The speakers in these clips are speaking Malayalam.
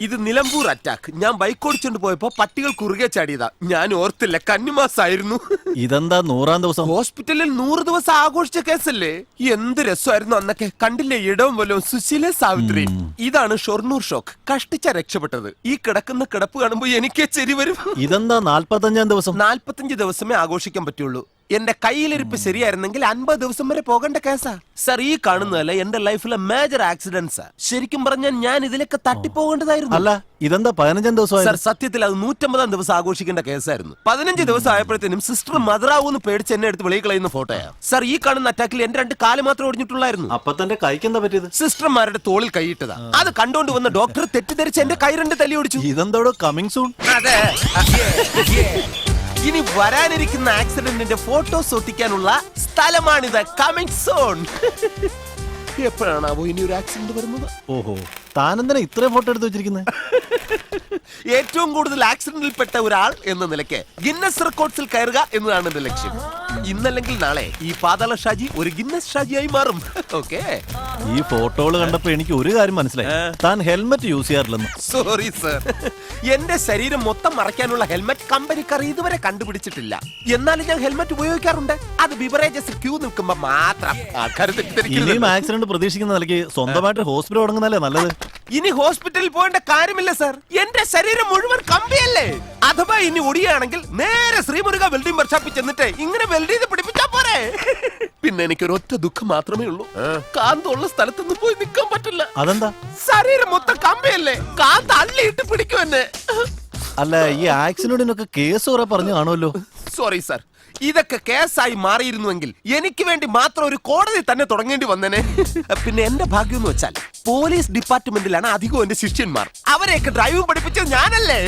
ഇത് നിലമ്പൂർ അറ്റാക്ക്. ഞാൻ ബൈക്ക് ഓടിച്ചോണ്ട് പോയപ്പോ പട്ടികൾ കുറുകെ ചാടിയതാ. ഞാൻ ഓർത്തില്ല, കന്നിമാസായിരുന്നു. ഇതെന്താ 100ാം ദിവസം? ഹോസ്പിറ്റലിൽ 100 ദിവസം ആഘോഷിച്ച കേസല്ലേ. എന്ത് രസമായിരുന്നു അന്നൊക്കെ. കണ്ടില്ലേ ഇടവും പോലും സുശീല സാവിത്രി. ഇതാണ് ഷൊർണൂർ ഷോക്ക്. കഷ്ടിച്ച രക്ഷപ്പെട്ടത്. ഈ കിടക്കുന്ന കിടപ്പ് കാണുമ്പോ എനിക്കേ ചെരി വരും. ഇതെന്താ 45ാം ദിവസം? 45 ദിവസമേ ആഘോഷിക്കാൻ പറ്റുള്ളൂ. എന്റെ കയ്യിലിരിപ്പ് ശരിയായിരുന്നെങ്കിൽ 50 ദിവസം വരെ പോകേണ്ട കേസാ സർ. ഈ കാണുന്നതല്ല എന്റെ ലൈഫിലെ മേജർ ആക്സിഡന്റ്സാ. ശരിക്കും പറഞ്ഞാൽ ഞാൻ ഇതിലൊക്കെ തട്ടിപ്പോകേണ്ടതായിരുന്നു. അല്ല, ഇതെന്താ 15ാം ദിവസം? സർ സത്യത്തിൽ അത് 150ാം ദിവസം ആഘോഷിക്കേണ്ട കേസായിരുന്നു. 15 ദിവസം ആയപ്പോഴത്തേനും സിസ്റ്റർ മദറാവൂന്ന് പേടിച്ച് എന്നെ എടുത്ത് വെളിയിൽ കളയുന്ന ഫോട്ടോയാ സർ. ഈ കാണുന്ന അറ്റാക്കിൽ എന്റെ 2 കാല് മാത്രം ഒടിഞ്ഞിട്ടുള്ളായിരുന്നു. അപ്പൊ തന്റെ കൈക്ക് എന്താ പറ്റിയത്? സിസ്റ്റർമാരുടെ തോളിൽ കൈയിട്ടതാ. അത് കണ്ടോണ്ട് വന്ന ഡോക്ടർ തെറ്റിദ്ധരിച്ച് എന്റെ കൈ 2 തല്ലി ഓടിച്ചു. ഇതെന്തോടോ കമ്മിങ് സൂൺ? അതെ. ഇനി വരാനിരിക്കുന്ന ആക്സിഡന്റിന്റെ ഫോട്ടോസ് ഒട്ടിക്കാനുള്ള സ്ഥലമാണിത്. Coming soon. എപ്പോഴാണാവോ ഇനി ഒരു ആക്സിഡന്റ് വരുന്നത്? ഓഹോ, താനെന്തിനാ ഇത്രയും ഫോട്ടോ എടുത്ത് വെച്ചിരിക്കുന്നത്? ഏറ്റവും കൂടുതൽ ആക്സിഡന്റിൽ പെട്ട ഒരാൾ എന്ന നിലയ്ക്ക് ഗിന്നസ് റെക്കോർഡ്സിൽ കയറുക എന്നതാണ് എന്റെ ലക്ഷ്യം. ഇന്നല്ലെങ്കിൽ നാളെ ഈ പാതാള ഷാജി ഒരു ഗിന്നസ് ഷാജിയായി മാറും. ഓക്കേ. ഈ ഫോട്ടോകൾ കണ്ടപ്പോ എനിക്ക് ഒരു കാര്യം മനസ്സിലായി. താൻ ഹെൽമെറ്റ് യൂസ് ചെയ്യാറില്ലെന്ന്. Sorry sir. എന്റെ ശരീരം മൊത്തം മറയ്ക്കാനുള്ള ഹെൽമെറ്റ് കമ്പനിക്കാർ ഇതുവരെ കണ്ടുപിടിച്ചിട്ടില്ല. എന്നാലും ഞാൻ ഹെൽമെറ്റ് ഉപയോഗിക്കാറുണ്ട്. അത് ബിവറേജസ് ക്യൂ നിൽക്കുമ്പോ മാത്രം. ഇനിയും ആക്സിഡന്റ് പ്രതീക്ഷിക്കുന്ന നിലയ്ക്ക് സ്വന്തമായിട്ട് ഹോസ്പിറ്റൽ തുടങ്ങുന്നല്ലേ നല്ലത്. ഇനി ഹോസ്പിറ്റലിൽ പോകേണ്ട കാര്യമില്ല സർ. എന്റെ ശരീരം മുഴുവൻ കമ്പിയല്ലേ. അഥവാ ഇനി ഒടിയാണെങ്കിൽ നേരെ ശ്രീമുരുക വെൽഡിംഗ് വർക്ക്ഷോപ്പിൽ ചെന്നിട്ട് ഇങ്ങനെ വെൽഡ് ചെയ്ത് പിടിപ്പിച്ചാ പോരെ. പിന്നെ എനിക്കൊരു ഒറ്റ ദുഃഖം മാത്രമേ ഉള്ളൂ. കാന്തുള്ള സ്ഥലത്തൊന്നും പോയി നിൽക്കാൻ പറ്റില്ല. അതെന്താ? ശരീരം മൊത്തം കമ്പിയല്ലേ. കാന്ത് അള്ളിയിട്ട് പിടിക്കും എന്നെ. അല്ല, ഈ ആക്സിഡന്റിനൊക്കെ കേസ് കുറെ പറഞ്ഞു കാണുമല്ലോ. Sorry sir. ഇതൊക്കെ കേസായി മാറിയിരുന്നുവെങ്കിൽ എനിക്ക് വേണ്ടി മാത്രം ഒരു കോടതി തന്നെ തുടങ്ങേണ്ടി വന്നേനെ. പിന്നെ എന്റെ ഭാഗ്യം എന്ന് വെച്ചാൽ പോലീസ് ഡിപ്പാർട്ട്മെന്റിലാണ് അധികവും എന്റെ ശിഷ്യന്മാർ. അവരെയൊക്കെ ഡ്രൈവിംഗ് പഠിപ്പിച്ചത് ഞാനല്ലേ.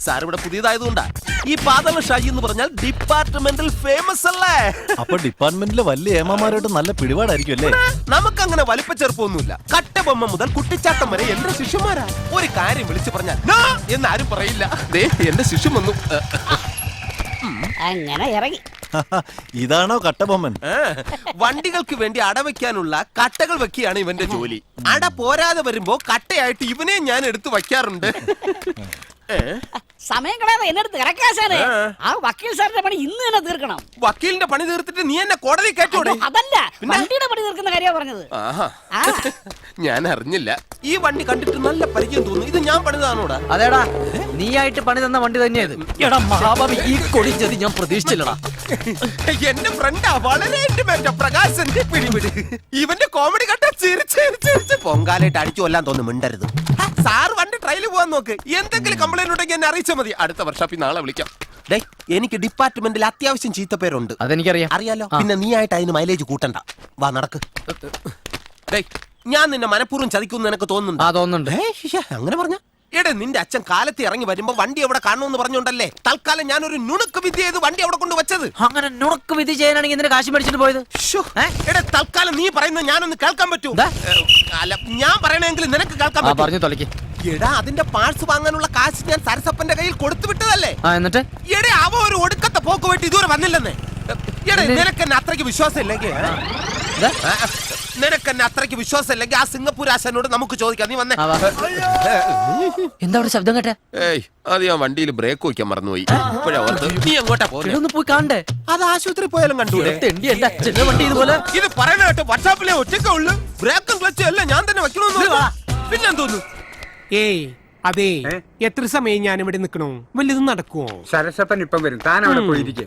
സാർ ഇവിടെ പുതിയതായതുകൊണ്ടാ. ഈ പാതാള ഷാജി എന്ന് പറഞ്ഞാൽ ഡിപ്പാർട്ട്മെന്റിൽ ഫേമസ് അല്ലേ. അപ്പൊ ഡിപ്പാർട്ട്മെന്റിലെ വലിയ ഏമാമാരായിട്ട് നല്ല പിടിപാടായിരിക്കും അല്ലേ? നമുക്കങ്ങനെ വലിപ്പച്ചെറുപ്പൊന്നുമില്ല. കട്ടബൊമ്മ മുതൽ കുട്ടിച്ചാട്ടം വരെ എന്റെ ശിഷ്യന്മാരാ. ഒരു കാര്യം വിളിച്ചു പറഞ്ഞാൽ നോ എന്ന് ആരും പറയില്ല. എന്റെ ശിഷ്യൻ വന്നു. അങ്ങനെ ഇറങ്ങി. ഇതാണോ കട്ടബൊമ്മൻ? വണ്ടികൾക്ക് വേണ്ടി അടവയ്ക്കാനുള്ള കട്ടകൾ വെക്കുകയാണ് ഇവന്റെ ജോലി. അട പോരാതെ വരുമ്പോ കട്ടയായിട്ട് ഇവനെ ഞാൻ എടുത്തു വയ്ക്കാറുണ്ട്. സമയം കളയാതെ എന്നെടുത്ത് ഇറക്കാശാനെ. ആ വക്കീൽ സാറിന്റെ പണി ഇന്ന് തന്നെ തീർക്കണം. വക്കീലിന്റെ പണി തീർത്തിട്ട് നീ എന്നെ കോടതി കയറ്റോടെ? അതല്ല, വണ്ടിയുടെ പണി തീർക്കുന്ന കാര്യമാണ് പറഞ്ഞത്. ഞാൻ അറിഞ്ഞില്ല. ഈ വണ്ടി കണ്ടിട്ട് നല്ല പരിചയം തോന്നുന്നു. ഇത് ഞാൻ പണിതാണോടാ? അതേടാ, നീയായിട്ട് പണി തന്ന വണ്ടി തന്നെയത്. എടാ മഹാഭാവി, ഈ കൊടിച്ചത് ഞാൻ പ്രതീക്ഷിച്ചില്ലടാ. എന്റെ ഫ്രണ്ടാ, വളരെ ഇന്റിമേറ്റ് പ്രകാശൻ. പിടിപിടി. ഇവന്റെ കോമഡി കണ്ട ചിരിച്ച് പൊങ്കാലായിട്ട് അടിച്ചു കൊല്ലാൻ തോന്നുന്നു. മിണ്ടരുത് സാർ. വണ്ടി ട്രയൽ പോവാൻ നോക്ക്. എന്തെങ്കിലും കംപ്ലൈന്റ് ഉണ്ടെങ്കിൽ എന്നെ അറിയിച്ചാൽ മതി. അടുത്ത വർഷാപ്പിൽ നാളെ വിളിക്കാം. എനിക്ക് ഡിപ്പാർട്ട്മെന്റിൽ അത്യാവശ്യം ചീത്തപ്പേരുണ്ട്. അതെനിക്കറിയാം. അറിയാലോ. പിന്നെ നീ ആയിട്ട് അതിന് മൈലേജ് കൂട്ടണ്ട. വാ നടക്ക്. ഞാൻ നിന്നെ മനഃപൂർവ്വം ചതിക്കുന്നു നിനക്ക് തോന്നുന്നുണ്ട്? അങ്ങനെ പറഞ്ഞ എടേ, നിന്റെ അച്ഛൻ കാലത്ത് ഇറങ്ങി വരുമ്പോ വണ്ടി എവിടെ കാണുമെന്ന് പറഞ്ഞോണ്ടല്ലേ തൽക്കാലം ഞാൻ ഒരു നുണുക്ക് വിദ്യ ചെയ്ത് വണ്ടി അവിടെ കൊണ്ട് വെച്ചത്. അങ്ങനെ നുണുക്ക് വിധി ചെയ്യാനാണെങ്കിൽ എന്തിനാ കാശ് മേടിച്ചിട്ട് പോയത്? എടേ, തൽക്കാലം നീ പറയുന്നത് ഞാനൊന്ന് കേൾക്കാൻ പറ്റൂ? അല്ല, ഞാൻ പറയണെങ്കിൽ നിനക്ക് കേൾക്കാൻ പറ്റും. എടാ, അതിന്റെ പാർട്സ് വാങ്ങാനുള്ള കാശ് ഞാൻ സരസപ്പന്റെ കയ്യിൽ കൊടുത്തു വിട്ടതല്ലേ. എന്നിട്ട് എടേ, അവ ഒരു ഒടുക്കത്തെ പോക്ക് പോയിട്ട് ഇതുവരെ വന്നില്ലെന്നേ. എടേ, നിനക്കെന്നെ അത്രയ്ക്ക് വിശ്വാസം ഇല്ലെങ്കിൽ ആ സിംഗപ്പൂർ ആശാനോട് നമുക്ക് ചോദിക്കാം. നീ വന്നേ. എന്താ ശബ്ദം കേട്ടെ? അത് ഞാൻ വണ്ടിയിൽ ബ്രേക്ക് വയ്ക്കാൻ മറന്നുപോയി. ഇപ്പോഴാ ഓർത്ത്. നീ എങ്ങോട്ടാ പോകുന്നത്? പോയി കാണണ്ടേ? അത് ആശുപത്രി പോയാലും കണ്ടൂടെ? വണ്ടി ഇതുപോലെ. ഇത് പറയണ കേട്ടോ, വർക്ക്ഷോപ്പിലെ ഒറ്റയ്ക്കേ ഉള്ളു. ബ്രേക്കും ക്ലച്ചും എല്ലാം ഞാൻ തന്നെ വെക്കണമെന്ന്. പിന്നെന്തോന്നു? ഏയ് അതെ, എത്ര സമയം ഞാൻ ഇവിടെ നിൽക്കണോ? വല്ലതും നടക്കുവോ? സരസപ്പൻ ഇപ്പം വരും. താൻ അവിടെ പോയിരിക്കും.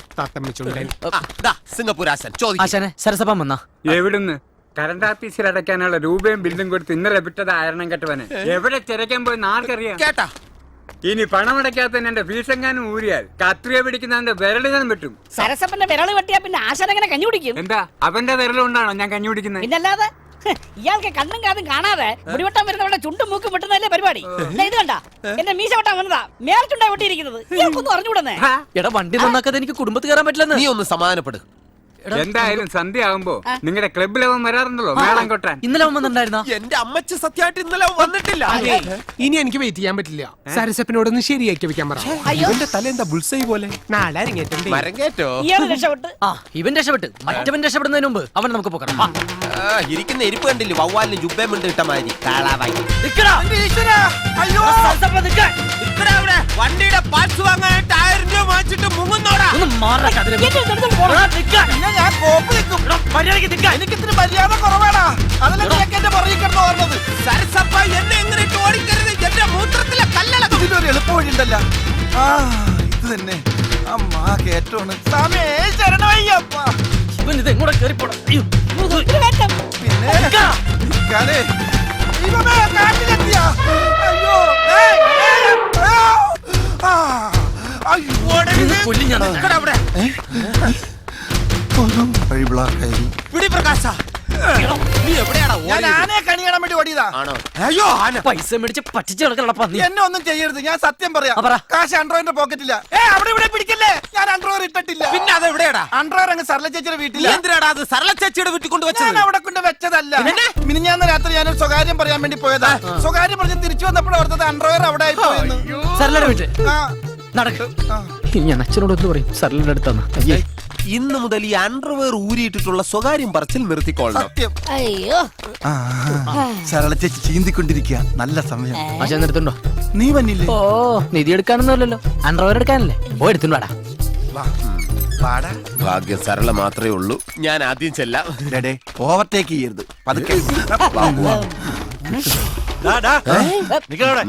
സിംഗപ്പൂർ ആശാൻ ആശാനെ, സരസപ്പൻ വന്നാ? എവിടുന്ന്? കറണ്ട് ഓഫീസിൽ അടയ്ക്കാനുള്ള രൂപയും ബില്ലും കൊടുത്ത് ഇന്നലെ വിട്ടത് ആരണം കെട്ടവന്. എവിടെ തിരക്കാൻ പോയി ആർക്കറിയാം? കേട്ടാ, ഇനി പണമടയ്ക്കാത്ത എന്റെ ഫീസെങ്ങാനും ഊരിയാൽ കത്രിക പിടിക്കുന്നവന്റെ വിരലുകളും വെട്ടും. സരസപ്പന്റെ വിരള് വെട്ടിയാ പിന്നെ ആശാൻ എങ്ങനെ കഞ്ഞി കുടിക്കും? എന്താ അവന്റെ വിരലുകൊണ്ടാണോ ഞാൻ കഞ്ഞി കുടിക്കുന്നത്? പിന്നല്ലാതെ. ഇയാൾക്ക് കണ്ണും കാതും കാണാതെ മുടിവെട്ടാൻ വരുന്നവരുടെ ചുണ്ടും മൂക്കും വെട്ടുന്നതല്ലേ പരിപാടി. ഇത് കണ്ട, എന്റെ മീശ വെട്ടാൻ വന്നതാ മേൽച്ചുണ്ടാ വെട്ടിയിരിക്കുന്നത്. ഇയാൾക്കൊന്നും അറിഞ്ഞുകൂടുന്നേ. എടാ, വണ്ടി നന്നാക്കാതെ എനിക്ക് കുടുംബത്തിൽ കയറാൻ പറ്റില്ലെന്ന്. നീ ഒന്ന് സമാധാനപ്പെടും. എന്തായാലും സന്ധ്യ ആകുമ്പോ നിങ്ങളുടെ ക്ലബിലവൻ വരാറുണ്ടല്ലോ മേളം കൊട്ടാൻ. ഇന്നലെ വന്നിട്ടുണ്ടായിരുന്നോ? എന്റെ അമ്മച്ച സത്യമായിട്ട് ഇന്നലെ വന്നിട്ടില്ല. ഇനി എനിക്ക് വെയിറ്റ് ചെയ്യാൻ പറ്റില്ല. സരസപ്പനോടൊന്ന് ശരിയാക്കി വെക്കാൻ പറ. ഇവന്റെ തല എന്താ ബുൾസൈ പോലെ? നാളെ അരങ്ങേറ്റണ്ടേ? മരങ്ങേറ്റോ? ഇയാൾ രക്ഷപ്പെട്ട്. ഇവൻ രക്ഷപ്പെട്ട്. മറ്റവൻ രക്ഷപ്പെടുന്നതിന് മുമ്പ് അവൻ നമുക്ക് പോകണം. ഇരിക്കുന്ന ഇരിപ്പ് കണ്ടില്ലേ? വവ്വാലിന് ജുബേമുണ്ട് ഇട്ട മാതിരി. നിക്കടാ. വണ്ടിയുടെ പാർട്സ് വാങ്ങാൻ 1000 രൂപ വാങ്ങിച്ചിട്ട് മുങ്ങുന്നോടാ. ഒന്ന് മാറാ കതിരെ. എന്നെ എടുത്തോണ്ട് പോടാ. പിന്നെ ഞാൻ കോപ്പ് നിൽക്കും. എനിക്ക് ഇത്തിരി മര്യാദ കുറവാടാ. അതല്ല നിനക്ക് എന്റെ പുറകിൽ കിടന്ന് ഓടുന്നത്. സരസപ്പ എന്നെ എങ്ങനെ ഇട്ട് ഓടിക്കരുത്. എന്റെ മൂത്രത്തിലെ കല്ലളക്കും. ഇതിനൊരു എളുപ്പവഴിയുണ്ടല്ലോ. ആ ഇത് തന്നെ അമ്മാ കേറ്റോണ് സാമേ ശരണമയ്യപ്പ. ഇവൻ ഇത് എങ്ങോട്ടാ കേറിപ്പോടാ. അയ്യോ ഉത്തരവാദിത്തം. പിന്നെ നിക്കാനേ. ദൈവമേ, കാട്ടിലെത്തിയാ. അയ്യോ ഏയ്, ഏയ്, അയ്യോ. ആ, അയ്യോ കൊല്ലി ഞാൻ. നിക്കടാ അവിടെ. ഒരു വഴി ബ്ലോക്കായി. പിടി പ്രകാശ. നീ എവിടെയാടാ ഞാൻ ഓടിയത്? ആനയെ കണിയാൻ വേണ്ടി ഓടിയതാ. ആണോ? അയ്യോ ആന. പൈസ മേടിച്ച് പറ്റിച്ച് കിടക്കണ പന്നി. എന്നെ ഒന്നും ചെയ്യരുത്, ഞാൻ സത്യം പറയാം. പറ. കാശ് അണ്ടർവെയറിന്റെ പോക്കറ്റില്ല. അവിടെ ഇവിടെ പിടിക്കല്ലേ, ഞാൻ അണ്ടർവെയർ ഇട്ടിട്ടില്ല. പിന്നെ അത് എവിടെയാടാ? അണ്ടർവെയർ അങ്ങ് സർല ചേച്ചിയുടെ നീ വീട്ടില്ല. എന്തിനാടാ അത് സരള ചേച്ചിയുടെ വീട്ടിൽ കൊണ്ട് ഞാൻ വെച്ചത്? അവിടെ കൊണ്ട് വെച്ചതല്ല. പിന്നെ? മിനിഞ്ഞാന്ന് രാത്രി ഞാനൊരു സ്വകാര്യം പറയാൻ വേണ്ടി പോയതാ. സ്വകാര്യം പറഞ്ഞ് തിരിച്ചു വന്നപ്പോൾ ഓർത്തത് അണ്ടർവെയർ അവിടെ ആയി പോയെന്ന്. സരളയുടെ വീട്ടിൽ ആ, നടക്ക്. ഞാൻ അച്ഛനോട് എന്ത് പറയും? സരളയുടെ അടുത്താന്ന്. അയ്യേ ഇന്ന് മുതൽ ഈ അണ്ടർവെയർ ഊരിയിട്ടിട്ടുള്ള സ്വകാര്യം പറച്ചിൽ നിർത്തിക്കൊള്ളണം. സത്യം. അയ്യോ ആ, സരള ചേച്ചി ചീന്തിക്കൊണ്ടിരിക്കുക. നല്ല സമയം. ആശാൻ എടുത്തുണ്ടോ? നീ വന്നില്ലേ? ഓ നിധി എടുക്കാനൊന്നുമല്ലല്ലോ, അണ്ടർവെയർ എടുക്കാനല്ലേ. ഓ എടുത്തുണ്ടോ വാടാ. വാ, വാടാ. ഭാഗ്യം സരള മാത്രമേ ഉള്ളൂ. ഞാൻ ആദ്യം ചെല്ലാം. ഡേ, ഓവർടേക്ക് ചെയ്യരുത്, പതുക്കെ.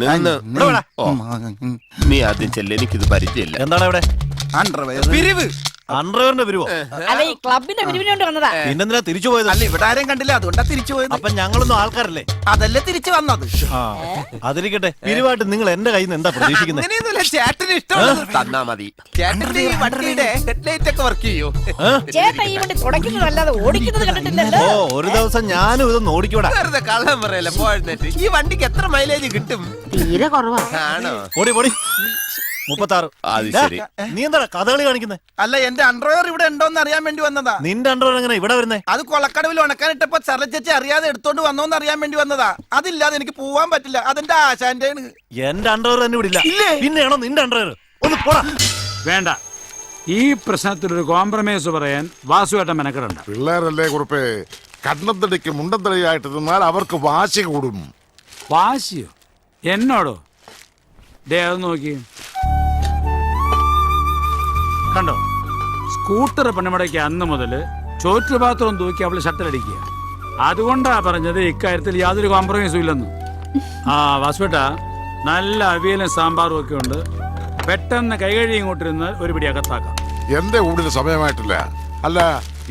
നിന്ന്. ഓ, നീ ആദ്യം ചെല്ല, എനിക്കിത് പരിചയമില്ല. എന്താണ് ഇവിടെ അണ്ടർവെയർ പിരിവ്. അണ്ടർവെയറിന്റെ പിരിവോ? അല്ല ഈ ക്ലബിന്റെ പിരിവിന് കൊണ്ട് വന്നതാ. പിന്നെന്തിനാ തിരിച്ചു പോയത്? അല്ല, ഇവിടെ ആരെയും കണ്ടില്ല, അതുകൊണ്ടാ തിരിച്ചു പോയത്. അപ്പൊ ഞങ്ങളൊന്നും ആൾക്കാരല്ലേ? അതല്ലേ തിരിച്ചു വന്നത്. ആ അതിരിക്കട്ടെ. പിരിവായിട്ട് നിങ്ങൾ എന്റെ കയ്യിൽ നിന്ന് എന്താ പ്രതീക്ഷിക്കുന്നത്? അങ്ങനെയൊന്നുമില്ല, ചേട്ടന് ഇഷ്ടമുള്ളത് തന്നാ മതി. ചേട്ടന്റെ ഈ വണ്ടിയുടെ ഹെഡ്ലൈറ്റ് ഒക്കെ വർക്ക് ചെയ്യോ? ചേട്ടാ ഈ വണ്ടി തുടയ്ക്കുന്നതല്ലാതെ ഓടിക്കുന്നത് കണ്ടിട്ടില്ലല്ലോ. ഓ ഒരു ദിവസം ഞാനും ഇതൊന്ന് ഓടിക്കൂടാ. വെറുതെ കള്ളം പറയല്ല പോഴുന്നേറ്റ്. ഈ വണ്ടിക്ക് എത്ര മൈലേജ് കിട്ടും? തീരെ കുറവാ. ആണോ? ഓടി ഓടി 36. അത് ഡാ, ശരി. നീ എന്താ കഥകളി കാണിക്കുന്നത്? അല്ല, എന്റെ അണ്ടർവെയർ ഇവിടെ ഉണ്ടോന്ന് അറിയാൻ വേണ്ടി വന്നതാ. നിന്റെ അണ്ടർവെയർ എങ്ങനെ ഇവിടെ വരുന്നേ? അത് കൊളക്കടവിൽ ഉണക്കാനിട്ടപ്പോ സരള ചേച്ചി അറിയാതെ എടുത്തോണ്ട് വന്നോന്ന് അറിയാൻ വേണ്ടി വന്നതാ. അതില്ലാതെ എനിക്ക് പോവാൻ പറ്റില്ല. അതെന്റെ ആശാന്റെ. എന്റെ അണ്ടർവെയർ തന്നെ വിടില്ല. പിന്നെയാണോ നിന്റെ അണ്ടർവെയർ? ഒന്ന് പോടാ. വേണ്ട, ഈ പ്രശ്നത്തിലൊരു കോംപ്രമൈസ് പറയാൻ വാസുവേട്ടൻ മെനക്കെടണ്ട. പിള്ളേരല്ലേ കുറിപ്പേ, കണ്ണന്തടിക്ക് മുണ്ടന്തടിയായിട്ട് നിന്നാൽ അവർക്ക് വാശി കൂടും. വാശിയോ? എന്നോടോ? ഡേ അത് നോക്കി കണ്ടോ, സ്കൂട്ടർ പണിമുടക്കി അന്ന് മുതൽ ചോറ്റുപാത്രം തൂക്കി അവള് ഷട്ടലടിക്കുക. അതുകൊണ്ടാ പറഞ്ഞത് ഇക്കാര്യത്തിൽ യാതൊരു കോംപ്രമൈസും ഇല്ലെന്ന്. ആ വാസുവേട്ടാ, നല്ല അവിയലും സാമ്പാറും ഒക്കെ ഉണ്ട്. പെട്ടെന്ന് കൈകഴി ഇങ്ങോട്ടിരുന്ന് ഒരു പിടി അകത്താക്കാം. എന്റെ ഊടിന് സമയമായിട്ടില്ല. അല്ല,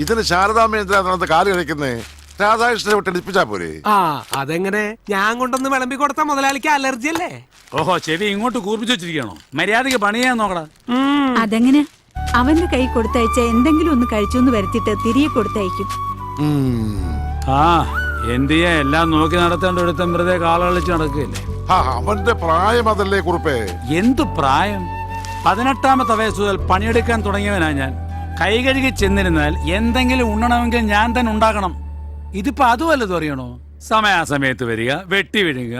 ഇതിന് ശാരദാമ്മ കാല് കഴിക്കുന്നേ? രാധാകൃഷ്ണനെ വിട്ട് എടുപ്പിച്ചാ പോരെ? ആ അതെങ്ങനെ? ഞാൻ കൊണ്ടൊന്ന് വിളമ്പി കൊടുത്ത മുതലാളിക്ക് അലർജി അല്ലേ? ഓഹോ, ചെവി ഇങ്ങോട്ട് കൂർപ്പിച്ചു വെച്ചിരിക്കണോ? മര്യാദക്ക് പണിയാൻ നോക്കടാ. അതെങ്ങനെ? അവന്റെ കൈ കൊടുത്തയച്ച എന്തെങ്കിലും ഒന്ന് കഴിച്ചൊന്ന് വരുത്തിട്ട് തിരികെ കൊടുത്തയക്കും. ആ എന്ത് ചെയ്യാ, എല്ലാം നോക്കി നടത്തേണ്ട ഒരുത്തൻ വെറുതെ കാളകളിച്ച് നടക്കുകയല്ലേ. അവന്റെ പ്രായം അതല്ലേ കുറിപ്പേ? എന്തു പ്രായം? 18ാമത്തെ വയസ്സ് മുതൽ പണിയെടുക്കാൻ തുടങ്ങിയവനാ ഞാൻ. കൈ കഴുകി ചെന്നിരുന്നാൽ എന്തെങ്കിലും ഉണ്ണണമെങ്കിൽ ഞാൻ തന്നെ ഉണ്ടാക്കണം. ഇതിപ്പോ അതുമല്ലത് അറിയണോ? സമയാസമയത്ത് വരിക, വെട്ടി വിഴുക,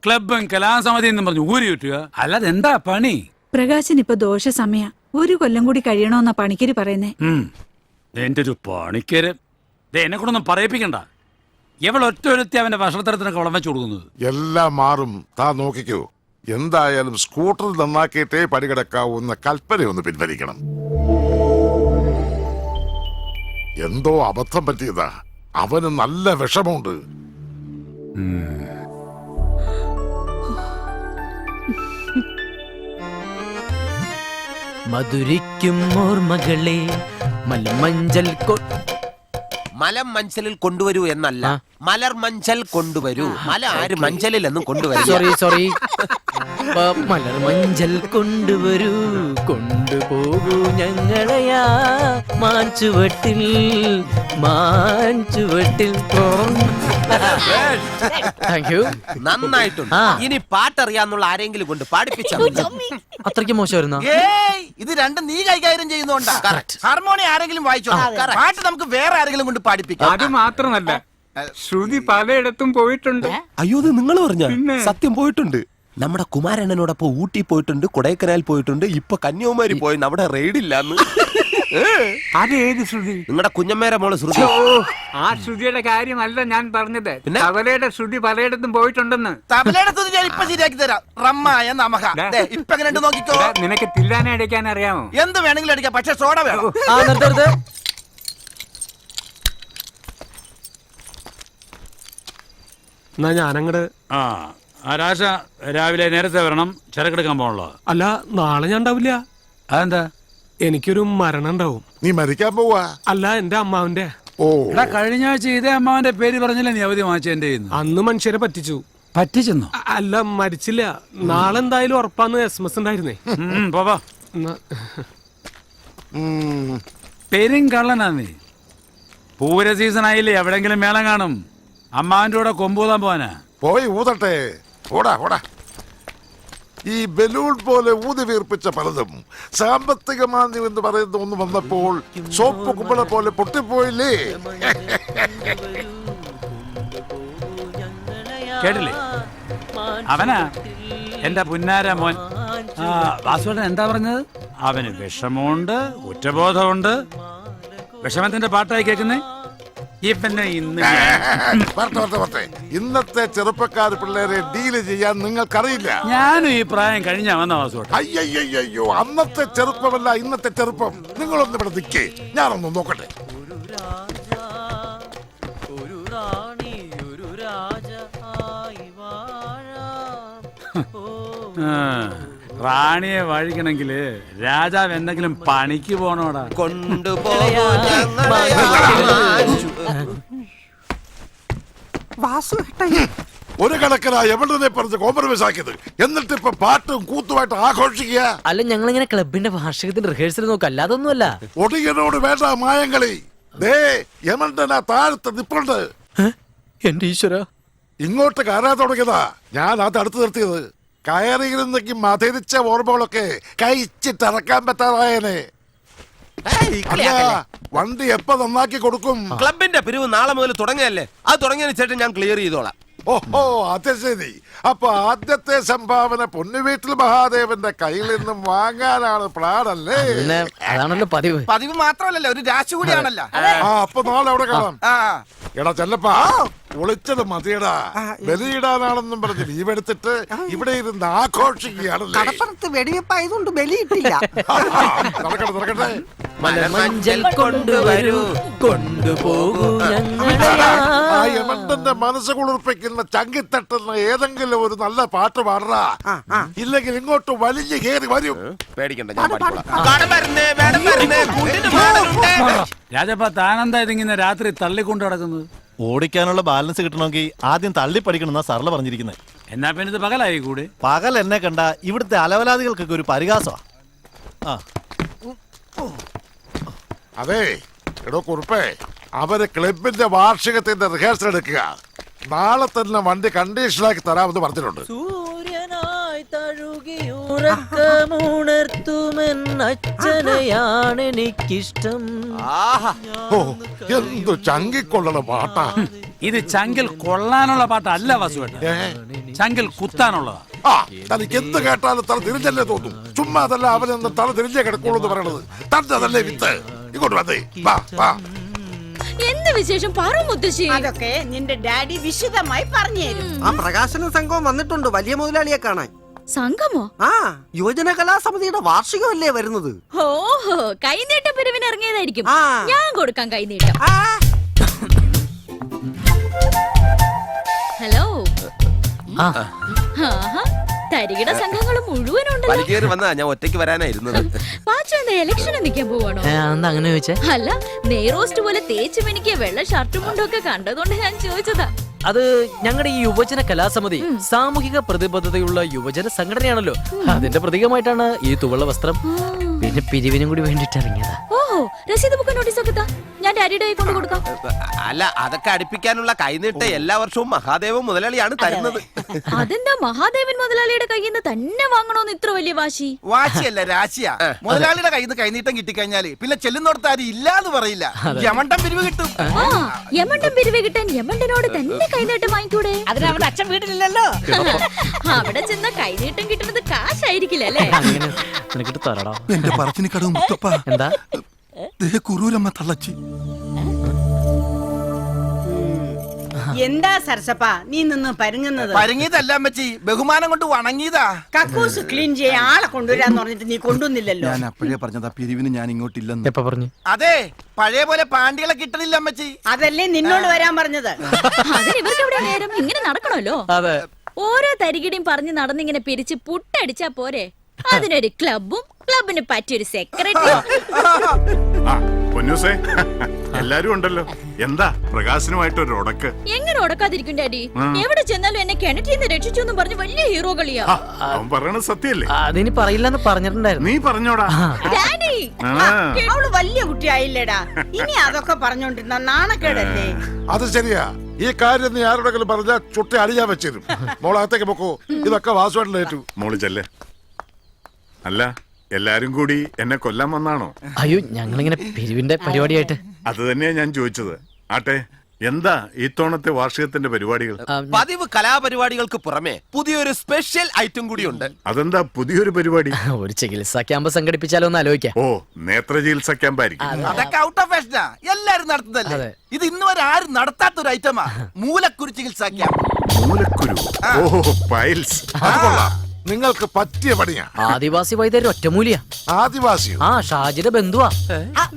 ക്ലബും കലാസമിതി എന്നും പറഞ്ഞു ഊരി ചുറ്റുക. അല്ലാതെ എന്താ പണി? പ്രകാശൻ ഇപ്പൊ ദോഷ സമയ. 1 കൊല്ലം കൂടി കഴിയണോന്നാ പണിക്കര് പറയുന്നേ. എന്റെ ഒരു പണിക്കര് എന്നെ കൊണ്ടൊന്നും പറയിപ്പിക്കണ്ട. എവൾ ഒറ്റ ഒരുത്തി അവന്റെ ഭക്ഷണത്തരത്തിനൊക്കെ വളം വെച്ചു കൊടുക്കുന്നത്. എല്ലാം മാറും, താ നോക്കിക്കോ. എന്തായാലും സ്കൂട്ടർ നന്നാക്കിയിട്ടേ പണി കിടക്കാവുന്ന കൽപ്പനയൊന്ന് പിൻവലിക്കണം. എന്തോ അബദ്ധം പറ്റിയതാ. അവന് നല്ല വിഷമമുണ്ട്. മധുരിക്കും ഓർമ്മകളെ മലമഞ്ചൽ മലം മഞ്ചലിൽ കൊണ്ടുവരൂ എന്നല്ല, മലർ മഞ്ചൽ കൊണ്ടുവരൂ. മല ആര് മഞ്ചലിലെന്നും കൊണ്ടുവരും. സോറി മലർ മഞ്ചൽ കൊണ്ടുവരൂ, കൊണ്ടുപോകൂ ഞങ്ങളെയാ മാഞ്ചുവട്ടിൽ. Thank you. നന്നായിട്ടുണ്ട്. ഇനി പാട്ടറിയാന്നുള്ള ആരെങ്കിലും കൊണ്ട് പാടിപ്പിച്ചാ അത്രയ്ക്ക് മോശമായിരുന്നോ? ഏയ്, ഇത് രണ്ടും നീ കൈകാര്യം ചെയ്യുന്നോണ്ടാ. ഹാർമോണി ആരെങ്കിലും വായിച്ചോ? പാട്ട് നമുക്ക് വേറെ ആരെങ്കിലും കൊണ്ട് പാടിപ്പിക്കാം. അത് മാത്രമല്ല, ശ്രുതി പലയിടത്തും പോയിട്ടുണ്ട്. അയ്യോ, ഇത് നിങ്ങൾ പറഞ്ഞ സത്യം പോയിട്ടുണ്ട്. നമ്മുടെ കുമാരണ്ണനോടൊപ്പം ഊട്ടി പോയിട്ടുണ്ട്, കൊടൈക്കനാൽ പോയിട്ടുണ്ട്. ഇപ്പൊ കന്യാകുമാരി പോയി, അവിടെ റെയ്ഡില്ലാന്ന്. അതേത് ശ്രുതി? നിങ്ങളുടെ കുഞ്ഞമ്മേരെ മോള് ശ്രുതി. ആ ശ്രുതിയുടെ കാര്യമല്ല ഞാൻ പറഞ്ഞത്. തബലയുടെ ശ്രുതി പലയിടത്തും പോയിട്ടുണ്ടെന്ന്. തബലയുടെ തുതി ഞാൻ ഇപ്പൊ ശരിയാക്കി തരാം. റമ്മായ നമഹ. ദേ, ഇപ്പൊ എങ്ങനെ നോക്കിക്കോ. നിനക്ക് തില്ലാനെ അടിക്കാൻ അറിയാമോ? എന്ത് വേണമെങ്കിലും അടിക്കാം, പക്ഷെ സോഡ വേണം. ആ നിർത്തരുത്. എന്നാ ഞാനങ്ങട്. ആ രാജ രാവിലെ നേരത്തെ വരണം, ചരക്കെടുക്കാൻ പോകണല്ലോ. അല്ല, നാളെ ഞാൻ ഉണ്ടാവില്ല. അതെന്താ? എനിക്കൊരു മരണം ഉണ്ടാവും. നീ മരിക്കാൻ പോവാ? അല്ല, എന്റെ അമ്മാവന്റെ. ഓ, കഴിഞ്ഞ ആഴ്ച ഇതേ അമ്മാവന്റെ പേര് പറഞ്ഞില്ല നീ അവധി വാങ്ങിച്ചെന്റെ അന്ന് മനുഷ്യരെ പറ്റിച്ചു. പറ്റിച്ചെന്നോ? അല്ല, മരിച്ചില്ല. നാളെ എന്തായാലും ഉറപ്പാന്ന് SMS ഉണ്ടായിരുന്നേ. പോവാ. എന്നാ, പെരും കള്ളനാ നീ. പൂര സീസൺ ആയില്ലേ, എവിടെങ്കിലും മേളം കാണും. അമ്മാവന്റെ കൂടെ കൊമ്പൂതാൻ പോവാനാ. പോയി ഊതട്ടെ. ഓടാ ഓടാ. ഈ ബലൂൺ പോലെ ഊതി വീർപ്പിച്ച പലതും സാമ്പത്തിക മാന്ദ്യം എന്ന് പറയുന്ന ഒന്ന് വന്നപ്പോൾ സോപ്പ് കുമ്പള പോലെ പൊട്ടിപ്പോയില്ലേ? കേട്ടില്ലേ? അവനാ എന്റെ പുന്നാര മോൻ. വാസുവേട്ടൻ എന്താ പറഞ്ഞത്? അവന് വിഷമമുണ്ട്, കുറ്റബോധമുണ്ട്. വിഷമത്തിന്റെ പാട്ടായി കേൾക്കുന്നേ. ഇന്ന് ഇന്നത്തെ ചെറുപ്പക്കാർ പിള്ളേരെ ഡീല് ചെയ്യാൻ നിങ്ങൾക്കറിയില്ല. ഞാനും ഈ പ്രായം കഴിഞ്ഞാ വന്ന വാസുവേട്ടൻ. അയ്യോ, അന്നത്തെ ചെറുപ്പമല്ല ഇന്നത്തെ ചെറുപ്പം. നിങ്ങളൊന്ന് ഇവിടെ നിൽക്കേ, ഞാനൊന്ന് നോക്കട്ടെ. റാണിയെ വഴിക്കണമെങ്കില് രാജാവ് എന്തെങ്കിലും പണിക്ക് പോണോടാ. ഒരു കണക്കിനാ എവിടെ പറഞ്ഞ് കോംപ്രമൈസ് ആക്കിയത്. എന്നിട്ട് ഇപ്പൊ പാട്ടും കൂത്തുമായിട്ട് ആഘോഷിക്കുക. അല്ല, ഞങ്ങളിങ്ങനെ ക്ലബിന്റെ വാർഷികത്തിന്റെ റിഹേഴ്സൽ നോക്കും, അല്ലാതൊന്നുമല്ല. ഒടിയനോട് വേണ്ട മായങ്ങളി. ദേ യമണ്ടനാ താഴത്ത് നിപ്പുണ്ട്. എന്റെ ഈശ്വര, ഇങ്ങോട്ട് കയറാൻ തുടങ്ങിയതാ. ഞാൻ അത് അടുത്ത് നിർത്തിയത്. കയറിയിരുന്നെങ്കിൽ മധുരിച്ച ഓർമ്മകളൊക്കെ കഴിച്ചിട്ടിറക്കാൻ പറ്റാതായനെ. അല്ല, വണ്ടി എപ്പോ നന്നാക്കി കൊടുക്കും? ക്ലബിന്റെ പിരിവ് നാളെ മുതൽ തുടങ്ങിയല്ലേ. അത് തുടങ്ങിയതിന് ശേഷം ഞാൻ ക്ലിയർ ചെയ്തോളാം. ഓഹോ, അത് ശരി. അപ്പൊ ആദ്യത്തെ സംഭാവന പൊന്നുവീട്ടിൽ മഹാദേവന്റെ കയ്യിൽ നിന്നും വാങ്ങാനാണ് പ്ലാനല്ലേ? അതാണല്ലോ പതിവ്. പതിവ് മാത്രമല്ലല്ലോ, ഒരു രാശി കൂടിയാണല്ലോ. അപ്പൊ നാളെ അവിടെ കാണാം. ആ, എടാ ചെല്ലപ്പാ, ഒളിച്ചത് മതിയടാ. ബലിയിടാനാണെന്നും പറഞ്ഞ് ലീവ് എടുത്തിട്ട് ഇവിടെ ഇരുന്ന് ആഘോഷിക്കുകയാണല്ലേ. കടപ്പുറത്ത് വെടിവെപ്പായതുകൊണ്ട് ബലിയിട്ടില്ല. നടക്കട്ടെ നടക്കട്ടെ. മഞ്ചൽ കൊണ്ടുവരൂ, കൊണ്ടുപോകൂ ആ യമണ്ടന്റെ മനസ്സ് കുളിർപ്പിക്കുന്ന ചങ്കിത്തട്ടുന്ന ഏതെങ്കിലും ഒരു നല്ല പാട്ട് പാടറാ. ഇല്ലെങ്കിൽ ഇങ്ങോട്ട് വലിഞ്ഞു കയറി വരും. പേടിക്കണ്ട, ഞാൻ പാടിക്കോളാം. രാജപ്പ താനെന്താ ഇതിങ്ങനെ രാത്രി തള്ളിക്കൊണ്ട് നടക്കുന്നത്? ഓടിക്കാനുള്ള ബാലൻസ് കിട്ടണമെങ്കിൽ ആദ്യം തള്ളി പഠിക്കണമെന്നാ സർല പറഞ്ഞിരിക്കുന്നത്. എന്നാ പിന്നെ ഇത് പകലായി കൂടെ. പകൽ എന്നെ കണ്ട ഇവിടുത്തെ അലവലാദികൾക്കൊക്കെ ഒരു പരിഹാസമാ. അതെ എടോ കുറുപ്പേ, അവര് ക്ലബിന്റെ വാർഷികത്തിന്റെ റിഹേഴ്സൽ എടുക്കുക. നാളെ തന്നെ വണ്ടി കണ്ടീഷനാക്കി തരാമെന്ന് പറഞ്ഞിട്ടുണ്ട്. സൂര്യനായി തഴുകിയുറക്കമുണർത്തുമെന്നച്ഛനെയാണ് എനിക്കിഷ്ടം. ഓ, എന്തു ചങ്കിക്കൊള്ളണ പാട്ടാ ഇത്. ചങ്കിൽ കൊള്ളാനുള്ള പാട്ടല്ല വാസുവേട്ട, ചങ്കിൽ കുത്താനുള്ളതാ. തനിക്ക് എന്ത് കേട്ടാലും തല തിരിഞ്ഞല്ലേ തോന്നും. ചുമ്മാ അതല്ല അവനെന്ന് തല തിരിഞ്ഞേ കിടക്കുള്ളൂ എന്ന് പറയണത്. തന്നതല്ലേ വിത്ത്. ഇങ്ങോട്ട് വന്നേ, വാ വാ. എന്ത് വിശേഷം പറ മുത്തശ്ശി. അതൊക്കെ നിന്റെ ഡാഡി വിശദമായി പറഞ്ഞു തരും. ആ പ്രകാശന സംഘം വന്നിട്ടുണ്ട് വലിയ മുതലാളിയെ കാണാൻ. സംഘമോ? ആ, യുവജന കലാസമിതിയുടെ വാർഷികമല്ലേ വരുന്നത്. ഓഹോ, കൈനീട്ടം പിരിവിന് ഇറങ്ങിയതായിരിക്കും. ആ. ഞാൻ കൊടുക്കാം കൈനീട്ടം. ഹലോ. തരികിട സംഘങ്ങൾ മുഴുവനുണ്ടല്ലോ. വലിക്കേറി വന്നാ ഞാൻ ഒറ്റയ്ക്ക് വരാനായിരുന്നത്. പാച്ചു എന്താ ഇലക്ഷന് നിൽക്കാൻ പോവാണോ? അങ്ങനെ ചോദിച്ചേ? അല്ല, നെയ്റോസ്റ്റ് പോലെ തേച്ചു മിനിക്ക് വെള്ള ഷർട്ടും മുണ്ടും ഒക്കെ കണ്ടതുകൊണ്ട് ഞാൻ ചോദിച്ചതാ. അത് ഞങ്ങളുടെ ഈ യുവജന കലാസമിതി സാമൂഹിക പ്രതിബദ്ധതയുള്ള യുവജന സംഘടനയാണല്ലോ. അതിന്റെ പ്രതീകമായിട്ടാണ് ഈ തുവള്ള വസ്ത്രം. പിന്നെ പിരിവിനും കൂടി വേണ്ടിട്ട് ഇറങ്ങിയതാ. ഓഹോ, രസീത് ബുക്ക് നോട്ടീസ് ഒക്കെ താ, ഞാൻ ഡാഡിയുടെ കൈ കൊണ്ട് കൊടുക്കാം. അല്ല, അതൊക്കെ അടുപ്പിക്കാനുള്ള കൈനീട്ട എല്ലാ വർഷവും മഹാദേവൻ മുതലാളിയാണ് തരുന്നത്. അതെന്താ മഹാദേവൻ മുതലാളിയുടെ കയ്യിൽ നിന്ന് തന്നെ വാങ്ങണോന്ന് ഇത്ര വലിയ വാശി? വാശിയല്ല, രാശിയാ. മുതലാളിയുടെ കയ്യിൽ നിന്ന് കൈനീട്ടം കിട്ടിക്കഴിഞ്ഞാല് പിന്നെ ചെല്ലുന്നോടത്ത് ആരും ഇല്ലാന്ന് പറയില്ല. യമണ്ടം പിരിവ് കിട്ടും. ആ, യമണ്ടൻ പിരിവ് കിട്ടാൻ യമണ്ടനോട് തന്നെ കൈനീട്ടം വാങ്ങിക്കൂടെ? അതിന് അവന്റെ അച്ഛൻ വീട്ടിലില്ലല്ലോ. അവിടെ ചെന്ന കൈനീട്ടം കിട്ടുന്നത് കാശായിരിക്കില്ല അല്ലേ? നിനക്കിട്ട് തരടാ. എന്റെ പറച്ചിന് കടവും മുത്തപ്പ. എന്താ കുറൂരമ്മ തള്ളച്ചി. എന്താ സരസപ്പ നീ നിന്ന് പരുങ്ങുന്നത്? പരുങ്ങിയതല്ല അമ്മച്ചി, ബഹുമാനം കൊണ്ട് വണങ്ങിയതാ. കക്കൂസ് ക്ലീൻ ചെയ്യാൻ ആളെ കൊണ്ടുവരാന്ന് പറഞ്ഞിട്ട് നീ കൊണ്ടുവന്നില്ലല്ലോ. ഞാൻ അപ്പോഴേ പറഞ്ഞതാ പിരിവിന് ഞാൻ ഇങ്ങോട്ടില്ലെന്ന്. എപ്പ പറഞ്ഞു? അതെ, പഴയ പോലെ പാണ്ടികളെ കിട്ടണില്ല അമ്മച്ചി. അതല്ലേ നിന്നോട് വരാൻ പറഞ്ഞത്. അതിന് ഇവർക്ക് എവിടെ നേരം ഇങ്ങനെ നടക്കണല്ലോ. അതെ. ഓരോ തരികിടിയും പറഞ്ഞ് നടന്നിങ്ങനെ പിരിച്ച് പുട്ടടിച്ചാ പോരെ. അതിനൊരു ക്ലബും ക്ലബിന് പറ്റിയൊരു സെക്രട്ടറി. പൊന്നൂസേ, എല്ലാരും ഉണ്ടല്ലോ. എന്താ പ്രകാശനുമായിട്ടൊരു ഉടക്ക്? എങ്ങനെ ഉടക്കാതിരിക്കും ഡാഡി? എവിടെ ചെന്നാലും എന്നെ കിണറ്റിൽ നിന്ന് രക്ഷിച്ചു എന്ന് പറഞ്ഞ് വലിയ ഹീറോ കളിയാ. അവൻ പറയണത് സത്യല്ലേ? അതിന് പറയില്ലെന്ന് പറഞ്ഞിട്ടുണ്ടായിരുന്നു. നീ പറഞ്ഞോടാ. ഡാഡി അവള് വലിയ കുട്ടിയായില്ലേടാ, ഇനി അതൊക്കെ പറഞ്ഞോണ്ടിരുന്ന നാണക്കേടല്ലേ? അത് ശരിയാ. ഈ കാര്യം നീ ആരോടെങ്കിലും പറഞ്ഞാൽ ചുട്ടി അടിയാൻ വെച്ചിരും. മോളകത്തേക്ക് പൊക്കോ, ഇതൊക്കെ വാസുവായിട്ടേറ്റു. മോള് ചെല്ലേ. അല്ല, എല്ലാരും കൂടി എന്നെ കൊല്ലാൻ വന്നാണോ? അയ്യോ, ഞങ്ങളിങ്ങനെ പിരിവിന്റെ പരിപാടിയായിട്ട്. അത് തന്നെയാ ഞാൻ ചോദിച്ചത്. ആട്ടെ, എന്താ ഇത്തവണത്തെ വാർഷികത്തിന്റെ പരിപാടികൾ? പതിവ് കലാപരിപാടികൾക്ക് പുറമെ പുതിയൊരു സ്പെഷ്യൽ ഐറ്റം കൂടിയുണ്ട്. അതെന്താ പുതിയൊരു പരിപാടി? ഒരു ചികിത്സാ ക്യാമ്പ് സംഘടിപ്പിച്ചാലോ എന്ന് ആലോചിക്കാം. ഓ, നേത്ര ചികിത്സ ക്യാമ്പായിരിക്കും. അതൊക്കെ ഔട്ട് ഓഫ് ഫാഷനാ, എല്ലാരും നടത്തുന്നതല്ലേ. അതെ. ഇത് ഇന്ന് വരെ ആരും നടത്താത്തൊരു ഐറ്റമാ. മൂലക്കുരു ചികിത്സാ ക്യാമ്പ്. മൂലക്കുരു? ഓ, പൈൽസ്. അത് കൊള്ളാം. നിങ്ങൾക്ക് പറ്റിയ പണിയാ. ആദിവാസി വൈദ്യർ ഒറ്റമൂലിയാ. ആദിവാസിയോ? ആ, ഷാജിയുടെ ബന്ധുവാ.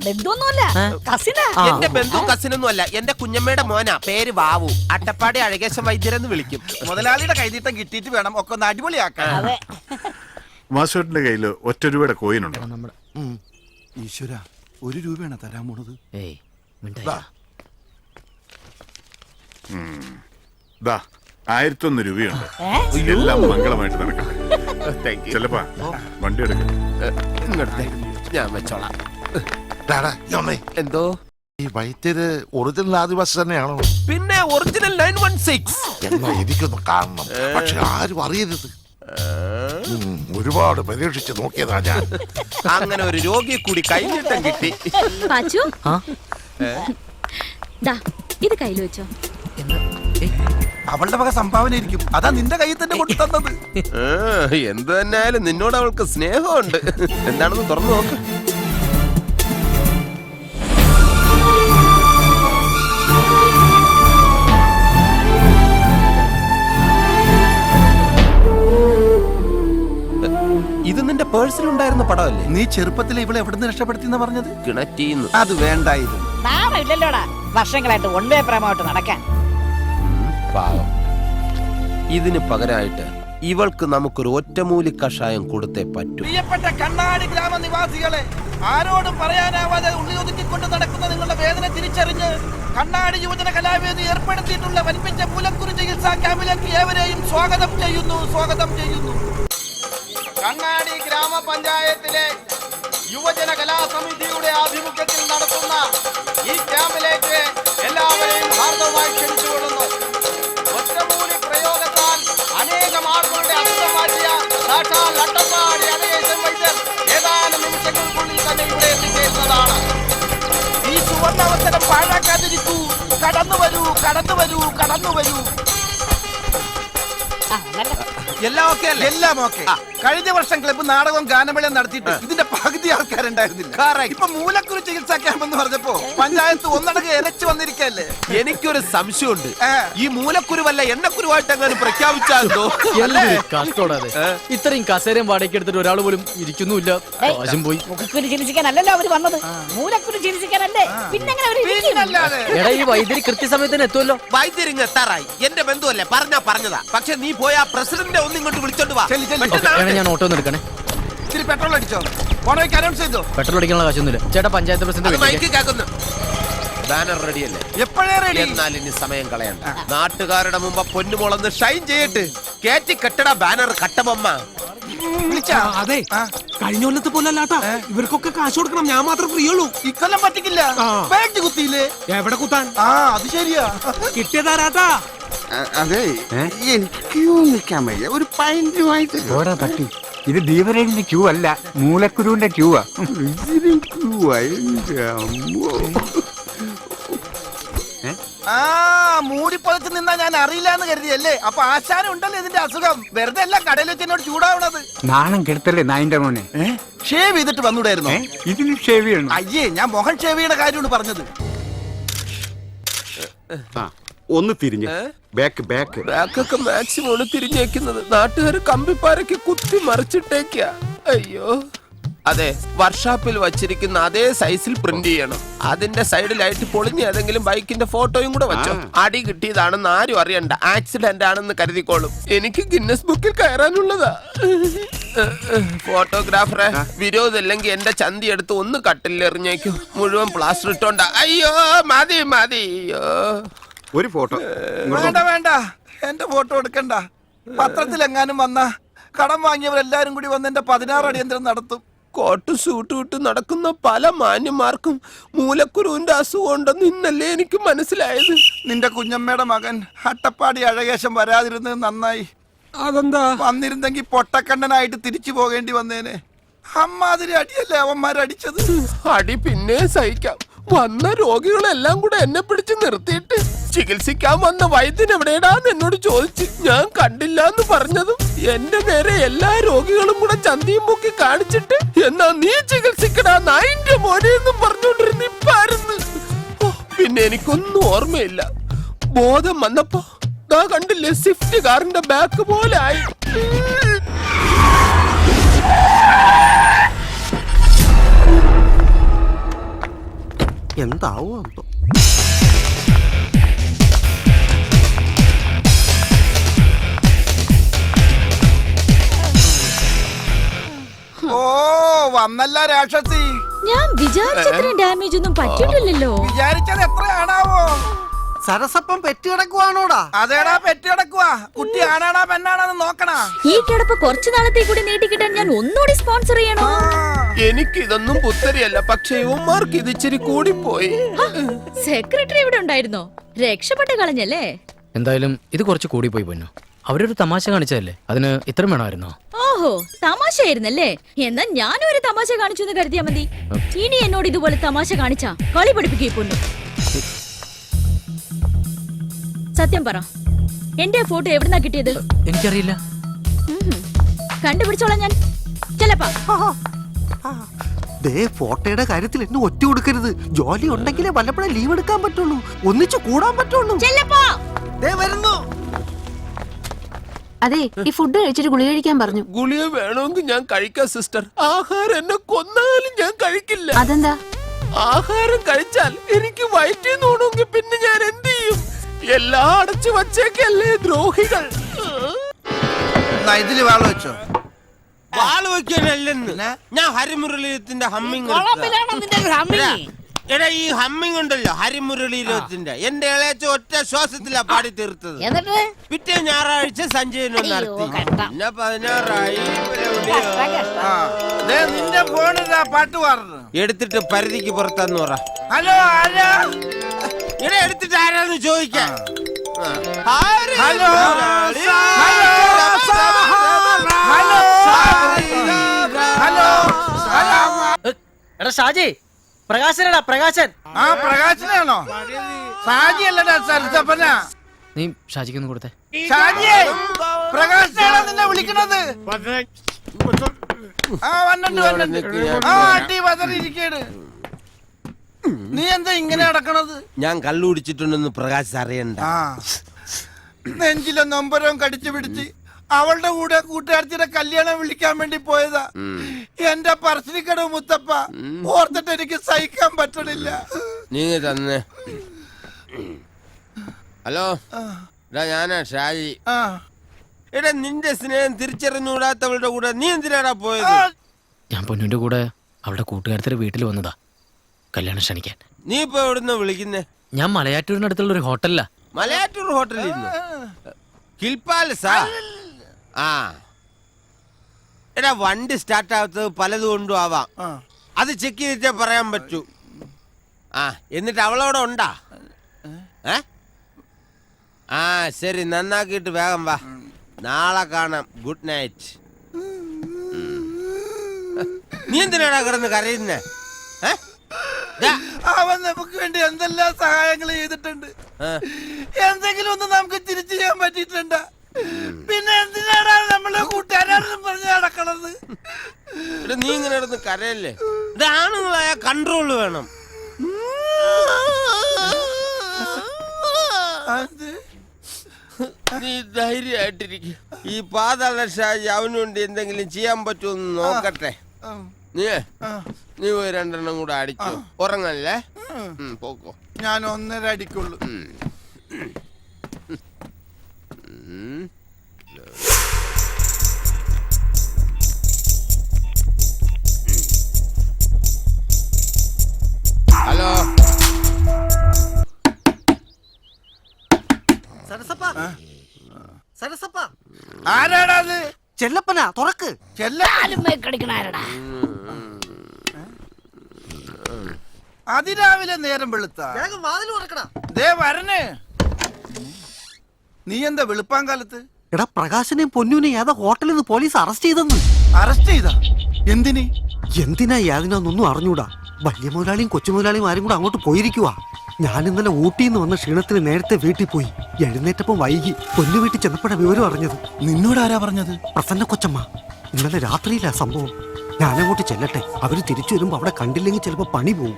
ബന്ധുവൊന്നുമല്ല, കസിനാ. എന്റെ ബന്ധു കസിനൊന്നും അല്ല, എന്റെ കുഞ്ഞമ്മയുടെ മോനാ. പേര് വാവു. അട്ടപ്പാടി അഴകേശം വൈദ്യരെന്ന് വിളിക്കും. മുതലാളിയുടെ കൈനീട്ടം കിട്ടിയിട്ട് വേണം ഒക്കെ ഒന്ന് അടിപൊളിയാക്കാൻ. അതെ. വാസുവേട്ടന്റെ കയ്യില് ഒറ്റ രൂപയുടെ കോയിനുണ്ട്. ഈശ്വര, 1 രൂപയാണ് തരാൻ പോണത്. ഏയ്, മിണ്ടാതിരി. ദാ 1001 രൂപയുണ്ട്. എല്ലാം മംഗളമായിട്ട് നടക്കട്ടെ. ചെലപ്പാ വണ്ടി എടുക്കും. ഞാൻ വെച്ചോളാം. എന്തോ ഈ വൈദ്യര് ഒറിജിനൽ ആദിവാസി തന്നെയാണോ? പിന്നെ ഒറിജിനൽ 916. എന്നാ എനിക്കൊന്ന് കാണണം, പക്ഷെ ആരും അറിയരുത്. ഒരുപാട് പരീക്ഷിച്ച് നോക്കിയതാ ഞാൻ. അങ്ങനെ ഒരു രോഗിയെ കൂടി കൈനീട്ടം കിട്ടി. പാച്ചു, ആ, ദാ ഇത് കയ്യിൽ വെച്ചോ. അവളുടെ വക സംഭാവന ഇരിക്കും. അതാ നിന്റെ കയ്യിൽ തന്നെ കൊണ്ടു തന്നത്. എന്ത് തന്നെയായാലും നിന്നോട് അവൾക്ക് സ്നേഹമുണ്ട്. എന്താണെന്ന് തുറന്നു നോക്ക്. ഇത് നിന്റെ പേഴ്സിലുണ്ടായിരുന്ന പടമല്ലേ? നീ ചെറുപ്പത്തിൽ ഇവളെ എവിടുന്ന് രക്ഷപ്പെടുത്തിന്ന് പറഞ്ഞത്? കിണറ്റീന്ന്. അത് വേണ്ടായിരുന്നു. നാണം ഇല്ലല്ലോടാ വർഷങ്ങളായിട്ട് ഒൻവേ പ്രേമമായിട്ട് നടക്കാൻ. പാവം. ഇതിന് പകരമായിട്ട് ഇവൾക്ക് നമുക്കൊരു ഒറ്റമൂലി കഷായം കൊടുത്തേ പറ്റൂ. പ്രിയപ്പെട്ട കണ്ണാടി ഗ്രാമനിവാസികളെ, ആരോടും പറയാനാവാതെ ഉള്ളിയൊതുക്കിക്കൊണ്ട് നടക്കുന്ന നിങ്ങളുടെ വേദന തിരിച്ചറിഞ്ഞ് കണ്ണാടി യുവജന കലാവേദി ഏർപ്പെടുത്തിയിട്ടുള്ള വൻപിച്ച മൂലക്കുരു ചികിത്സാ ക്യാമ്പിലേക്ക് ഏവരെയും സ്വാഗതം ചെയ്യുന്നു. കണ്ണാടി ഗ്രാമപഞ്ചായത്തിലെ യുവജന കലാസമിതിയുടെ ആഭിമുഖ്യത്തിൽ നടത്തുന്ന ഈ ക്യാമ്പിലേക്ക് എല്ലാവരെയും ഹാർദവമായി ക്ഷണിച്ചുകൊള്ളുന്നു. ഒറ്റമൂലി പ്രയോഗത്താൽ അനേകം ആളുകളുടെ അസുഖം മാറ്റിയ സാക്ഷാൽ അട്ടപ്പാടി അഴകേശൻ വൈദ്യർ ഏതാനും നിമിഷങ്ങൾക്കുള്ളിൽ തന്നെ ഇവിടെ എത്തിച്ചേരുന്നതാണ്. ഈ സുവർണാവസരം പാഴാക്കാതിരിക്കൂ. കടന്നു വരൂ. എല്ലാം ഓക്കെ അല്ലേ? എല്ലാം ഓക്കെ. കഴിഞ്ഞ വർഷം ക്ലബ്ബ് നാടകവും ഗാനമേളയും നടത്തിയിട്ട് ഇതിന്റെ പകുതി ആൾക്കാരുണ്ടായിരുന്നില്ല. ഇപ്പൊ മൂലക്കുരു ചികിത്സാ ക്യാമ്പ് എന്ന് പറഞ്ഞപ്പോ പഞ്ചായത്ത് ഒന്നടങ്കം ഇരച്ചു വന്നിരിക്കല്ലേ. എനിക്കൊരു സംശയമുണ്ട്. ഈ മൂലക്കുരുവല്ല എണ്ണക്കുരുവായിട്ട് എങ്ങനെ പ്രഖ്യാപിച്ചാലോ? കഷ്ടോടാതെ ഇത്രയും കസേരയും വാടകയ്ക്ക് എടുത്തിട്ട് ഒരാൾ പോലും ഇരിക്കുന്നുമില്ല. കാശും പോയി. മുഖക്കുരു ചികിത്സിക്കാനല്ലല്ലോ അവര് വന്നത്, മൂലക്കുരു ചികിത്സിക്കാനല്ലേ. പിന്നെങ്ങനെ അവര് ഇരിക്കും? എടാ, ഈ വൈദ്യുതി കൃത്യസമയത്തിന് എത്തുമല്ലോ. വൈദ്യരിങ് എത്താറായി. എന്റെ ബന്ധുവല്ലേ, പറഞ്ഞതാ. പക്ഷെ നീ പോയി ആ പ്രസിഡന്റിനെ ഒന്നിങ്ങോട്ട് വിളിച്ചോണ്ട് വാ. ഞാൻ ഓട്ടോ ഒന്ന് എടുക്കണേ. ഇത്തിരി പെട്രോൾ അടിച്ചോ? ഓണോയ്ക്ക് അനൗൺസ് ചെയ്തോ? പെട്രോൾ അടിക്കാനുള്ള കാശൊന്നുമില്ല ചേട്ടാ. പഞ്ചായത്ത് പ്രസിഡന്റ് മൈക്ക് കേൾക്കുന്നു. ബാനർ റെഡിയല്ലേ? എപ്പോഴേ റെഡി. എന്നാൽ ഇനി സമയം കളയണ്ട. നാട്ടുകാരുടെ മുമ്പ് പൊന്നുമോളൊന്ന് ഷൈൻ ചെയ്യട്ട്. കേറ്റി കെട്ടട ബാനർ കട്ടബൊമ്മ. അതെ, കഴിഞ്ഞ കൊല്ലത്തെ പോലെ അല്ലാട്ടാ. ഇവർക്കൊക്കെ കാശ് കൊടുക്കണം, ഞാൻ മാത്രം ഫ്രീ ഉള്ളൂ. ഇക്കൊല്ലം പറ്റിക്കില്ല. ബാഗ് കുത്തിയില്ലേ? എവിടെ കുത്താൻ? അത് ശരിയാ. കിട്ടിയതാരാട്ടാ? അതെ, എനിക്ക് നിൽക്കാൻ വയ്യ. ഒരു പൈന്റ് വാങ്ങിച്ചു ഓടാ തട്ടി. ഇത് ദീപരേഖിന്റെ ക്യൂ അല്ല, മൂലക്കുരുവിന്റെ ക്യൂവാ. ആ മൂടിപ്പൊതച്ച് നിന്നാ ഞാൻ അറിയില്ല എന്ന് കരുതിയല്ലേ? അപ്പൊ ആശാനം ഉണ്ടല്ലോ ഇതിന്റെ അസുഖം. വെറുതെ അല്ല കടയിൽ വെച്ച് എന്നോട് ചൂടാവണത്. നാണം കെടുത്തല്ലേ നായിന്റെ മോനെ. ഷേവ് ചെയ്തിട്ട് വന്നൂടായിരുന്നോ? ഇതിന് ഷേവ് ചെയ്യണം. അയ്യേ, ഞാൻ മുഖം ഷേവ് ചെയ്യണ കാര്യമാണ് പറഞ്ഞത്. ഒന്ന് തിരിഞ്ഞ് ബാക്ക് ബാക്ക് ബാക്കൊക്കെ മാക്സിമം തിരിഞ്ഞേക്കുന്നത്. നാട്ടുകാർ കമ്പിപ്പാരയ്ക്ക് കുത്തി മറിച്ചിട്ടേക്ക. അയ്യോ, അതെ, വർക്ക്ഷോപ്പിൽ വച്ചിരിക്കുന്ന അതേ സൈസിൽ പ്രിന്റ് ചെയ്യണം. അതിന്റെ സൈഡിലായിട്ട് പൊളിഞ്ഞ ഏതെങ്കിലും ബൈക്കിന്റെ ഫോട്ടോയും കൂടെ വെച്ചോ. അടി കിട്ടിയതാണെന്ന് ആരും അറിയണ്ട, ആക്സിഡന്റ് ആണെന്ന് കരുതിക്കോളും. എനിക്ക് ഗിന്നസ് ബുക്കിൽ കയറാനുള്ളതാ. ഫോട്ടോഗ്രാഫറെ, വിരോധമില്ലെങ്കിൽ എന്റെ ചന്തി എടുത്ത് ഒന്ന് കട്ടിലെറിഞ്ഞേക്കും. മുഴുവൻ പ്ലാസ്റ്റർ ഇട്ടോണ്ട. അയ്യോ, മതി മതി. അയ്യോ, ഒരു ഫോട്ടോ വേണ്ട വേണ്ട, എന്റെ ഫോട്ടോ എടുക്കണ്ട. പത്രത്തിലെങ്ങാനും വന്ന കടം വാങ്ങിയവരെല്ലാരും കൂടി വന്ന് എന്റെ 16 അടിയന്തരം നടത്തും. കോട്ട് സൂട്ട് വിട്ട് നടക്കുന്ന പല മാന്യന്മാർക്കും മൂലക്കുരുവിന്റെ അസുഖം ഉണ്ടെന്ന് ഇന്നല്ലേ എനിക്ക് മനസ്സിലായത്. നിന്റെ കുഞ്ഞമ്മയുടെ മകൻ അട്ടപ്പാടി അഴകേശം വരാതിരുന്നത് നന്നായി. അതെന്താ? വന്നിരുന്നെങ്കിൽ പൊട്ടക്കണ്ണനായിട്ട് തിരിച്ചു പോകേണ്ടി വന്നേനെ. അമ്മാതിരി അടിയല്ലേ അവന്മാരടിച്ചത്. അടി പിന്നെ സഹിക്കാം. വന്ന രോഗികളെല്ലാം കൂടെ എന്നെ പിടിച്ച് നിർത്തിയിട്ട് ചികിത്സിക്കാൻ വന്ന വൈദ്യൻ എവിടെയാടാന്ന് എന്നോട് ചോദിച്ച് ഞാൻ കണ്ടില്ല എന്ന് പറഞ്ഞതും എന്റെ നേരെ എല്ലാ രോഗികളും കൂടെ ചന്തിയും പൊക്കി കാണിച്ചിട്ട് എന്നാ നീ ചികിത്സിക്കടാ നായിന്റെ മോനെ എന്നും പറഞ്ഞോണ്ടിരുന്ന ഇപ്പായിരുന്നു. പിന്നെ എനിക്കൊന്നും ഓർമ്മയില്ല. ബോധം വന്നപ്പോ ദാ കണ്ടില്ലേ, സ്വിഫ്റ്റ് കാറിന്റെ ബാക്ക് പോലെ ആയി. എന്താവോ? ഓ, വന്നല്ല രാക്ഷസി. ഞാൻ വിചാരിച്ചത്രയും ഡാമേജ് ഒന്നും പറ്റിയിട്ടില്ലല്ലോ. വിചാരിച്ചത് എത്രയാണാവോ? സരസപ്പം പെറ്റ് കിടക്കുവാണോടാ? അതേടാ, പെറ്റ് കിടക്കുവാ. കുട്ടി ആണാണാ പെണ്ണാണെന്ന് നോക്കണാ. ഈ കിടപ്പ് കുറച്ചു നാളത്തെ കൂടി നീട്ടിക്കിട്ടാൻ ഞാൻ ഒന്നുകൂടി സ്പോൺസർ ചെയ്യണോ? എനിക്കിതൊന്നും പുത്തരിയല്ല, പക്ഷെ ഇവന്മാർക്ക് ഇത് ഇച്ചിരി കൂടിപ്പോയി. സെക്രട്ടറി ഇവിടെ ഉണ്ടായിരുന്നോ? രക്ഷപ്പെട്ട് കളഞ്ഞല്ലേ? എന്തായാലും ഇത് കുറച്ച് കൂടി പോയി പൊന്നു. അവരൊരു തമാശ കാണിച്ചതല്ലേ, അതിന് ഇത്രയും വേണമായിരുന്നോ? ഓഹോ, തമാശയായിരുന്നല്ലേ? എന്നാ ഞാനും ഒരു തമാശ കാണിച്ചു എന്ന് കരുതിയാ മതി. ഇനി എന്നോട് ഇതുപോലെ തമാശ കാണിച്ചാ കളി പഠിപ്പിക്കേ പൊന്നു. സത്യം പറ, എന്റെ ഫോട്ടോ എവിടുന്നാ കിട്ടിയത്? എനിക്കറിയില്ല. കണ്ടുപിടിച്ചോളാം ഞാൻ. ചെലപ്പാ ഫോട്ടോയുടെ കാര്യത്തിൽ എന്നെ ഒറ്റ കൊടുക്കരുത്. ജോലി ഉണ്ടെങ്കിലേ വല്ലപ്പോഴേ ലീവ് എടുക്കാൻ പറ്റുള്ളൂ, ഒന്നിച്ചു കൂടാൻ പറ്റുള്ളൂ. വരുന്നു. അതെ, ഈ ഫുഡ് കഴിച്ചിട്ട് ഗുളിക കഴിക്കാൻ പറഞ്ഞു. ഗുളിക വേണമെങ്കിൽ ഞാൻ കഴിക്കാം സിസ്റ്റർ. ആഹാരം എന്നെ കൊന്നാലും ഞാൻ കഴിക്കില്ല. അതെന്താ? ആഹാരം കഴിച്ചാൽ എനിക്ക് വയറ്റിൽ നോണമെങ്കിൽ പിന്നെ ഞാൻ എന്ത് ചെയ്യും? എല്ലാം അടച്ചു വച്ചേക്കല്ലേ ദ്രോഹികൾ. ഇതില് വാള് വെച്ചോ? വാള് വെക്കാനല്ലെന്ന്, ഞാൻ ഹരിമുരളീരത്തിന്റെ ഹമ്മിങ്. എടാ, ഈ ഹമ്മിങ് ഉണ്ടല്ലോ ഹരിമുരളീരത്തിന്റെ, എന്റെ ഇളയച്ച ഒറ്റ ശ്വാസത്തിലാ പാടി തീർത്തത്. പിറ്റേ ഞായറാഴ്ച സഞ്ജയനും നടത്തി. പിന്നെ 16ആയി. നിന്റെ ഫോണിലാ പാട്ട് പാടുന്നു. എടുത്തിട്ട് പരിധിക്ക് പുറത്താന്ന് പറ. ഹലോ, ആരാ? ഇവിടെ എടുത്തിട്ട് ആരാന്ന് ചോദിക്കാം. Hello, hello, hello. എടാ ഷാജി, പ്രകാശനടാ, പ്രകാശൻ. ആ, പ്രകാശനാണോ? ഷാജി അല്ലടാ, സരസപ്പന. നീ ഷാജിക്കൊന്ന് കൊടുത്തേ. ഷാജിയെ, പ്രകാശനാണോ നിന്നെ വിളിക്കണത്? ആ, വന്നിട്ട്. ആ, അടി വന്നിരിക്കേണ്. നീ എന്താ ഇങ്ങനെ നടക്കണത്? ഞാൻ കള്ളു കുടിച്ചിട്ടുണ്ടെന്ന് പ്രകാശ് അറിയണ്ട. നെഞ്ചിലെ നൊമ്പരവും കടിച്ചു പിടിച്ച് അവളുടെ കൂടെ കൂട്ടുകാരത്തിന്റെ കല്യാണം വിളിക്കാൻ വേണ്ടി പോയതാ. എന്റെ പറശ്ശിനിക്കടവ് മുത്തപ്പ, ഓർത്തിട്ട് എനിക്ക് സഹിക്കാൻ പറ്റണില്ല. നീ തന്നെ. ഹലോ, ഞാനാ ഷാജി. എടാ, നിന്റെ സ്നേഹം തിരിച്ചറിഞ്ഞുകൂടാത്തവളുടെ കൂടെ നീ എന്തിനാടാ പോയത്? ഞാൻ പൊന്നുന്റെ കൂടെ അവളുടെ കൂട്ടുകാരത്തിന്റെ വീട്ടിൽ വന്നതാ കല്യാണം ക്ഷണിക്കാൻ. നീ ഇപ്പൊ എവിടുന്ന വിളിക്കുന്നേ? ഞാൻ മലയാറ്റൂരിനടുത്തുള്ള ഒരു ഹോട്ടലിലാ. മലയാറ്റൂർ ഹോട്ടലിൽ ഹിൽ പാലസാ? ആ, എടാ, വണ്ടി സ്റ്റാർട്ട് ആവാത്തത് പലതും കൊണ്ടും ആവാം. അത് ചെക്ക് ചെയ്തിട്ടേ പറയാൻ പറ്റൂ. ആ, എന്നിട്ട് അവളോടെ ഉണ്ടാ? ആ, ശരി, നന്നാക്കിയിട്ട് വേഗം വാ. നാളെ കാണാം. Good night. നീ എന്തിനാടാ കിടന്ന് കരയുന്നേ? അവൻ നമുക്ക് വേണ്ടി എന്തെല്ലാം സഹായങ്ങൾ ചെയ്തിട്ടുണ്ട്. എന്തെങ്കിലും ഒന്ന് നമുക്ക് തിരിച്ചു ചെയ്യാൻ പറ്റിയിട്ടുണ്ട്. പിന്നെ എന്തിനാണ് നമ്മളെ കൂട്ടുകാരാണെന്നും പറഞ്ഞ് നടക്കണത്? നീ ഇങ്ങനെ നടന്ന് കരയല്ലേ? ഇതാണുങ്ങളായ കൺട്രോള് വേണം. നീ ധൈര്യമായിട്ടിരിക്കും. ഈ പാതാള ഷാജി അവന് വേണ്ടി എന്തെങ്കിലും ചെയ്യാൻ പറ്റുമെന്ന് നോക്കട്ടെ. നീ പോയി 2 എണ്ണം കൂടെ അടിച്ചു ഉറങ്ങല്ലേ? പോക്കോ. ഞാൻ 1.5 അടിക്കുള്ളൂ. ഹലോ ആരാടാ അത്? ചെല്ലപ്പനാ തുറക്ക്. കളിക്കണാരടാ അതിരാവിലെ നേരം വെളുത്ത ദേ വരണേ. നീ എന്താ വെളുപ്പാൻ കാലത്ത്? എടാ പ്രകാശനെയും പൊന്നൂനെയും ഏതാ ഹോട്ടലിൽ നിന്ന് പോലീസ് അറസ്റ്റ് ചെയ്തെന്ന്. അറസ്റ്റ് ചെയ്താ? എന്തിന്? എന്തിനാ യാതിനൊന്നും അറിഞ്ഞൂടാ. വലിയ മുതലാളിയും കൊച്ചു മുതലാളിയും ആരും കൂടെ അങ്ങോട്ട് പോയിരിക്കുവാ. ഞാൻ ഇന്നലെ ഊട്ടിയിൽ നിന്ന് വന്ന ക്ഷീണത്തിന് നേരത്തെ വീട്ടിൽ പോയി. എഴുന്നേറ്റപ്പം വൈകി. പൊന്നു വീട്ടിൽ ചെന്നപ്പോഴാ വിവരം അറിഞ്ഞത്. നിന്നോട് ആരാ പറഞ്ഞത്? പ്രസന്ന കൊച്ചമ്മ. ഇന്നലെ രാത്രിയിലാ സംഭവം. ഞാനങ്ങോട്ട് ചെല്ലട്ടെ. അവര് തിരിച്ചു വരുമ്പോ അവിടെ കണ്ടില്ലെങ്കിൽ ചിലപ്പോ പണി പോവും.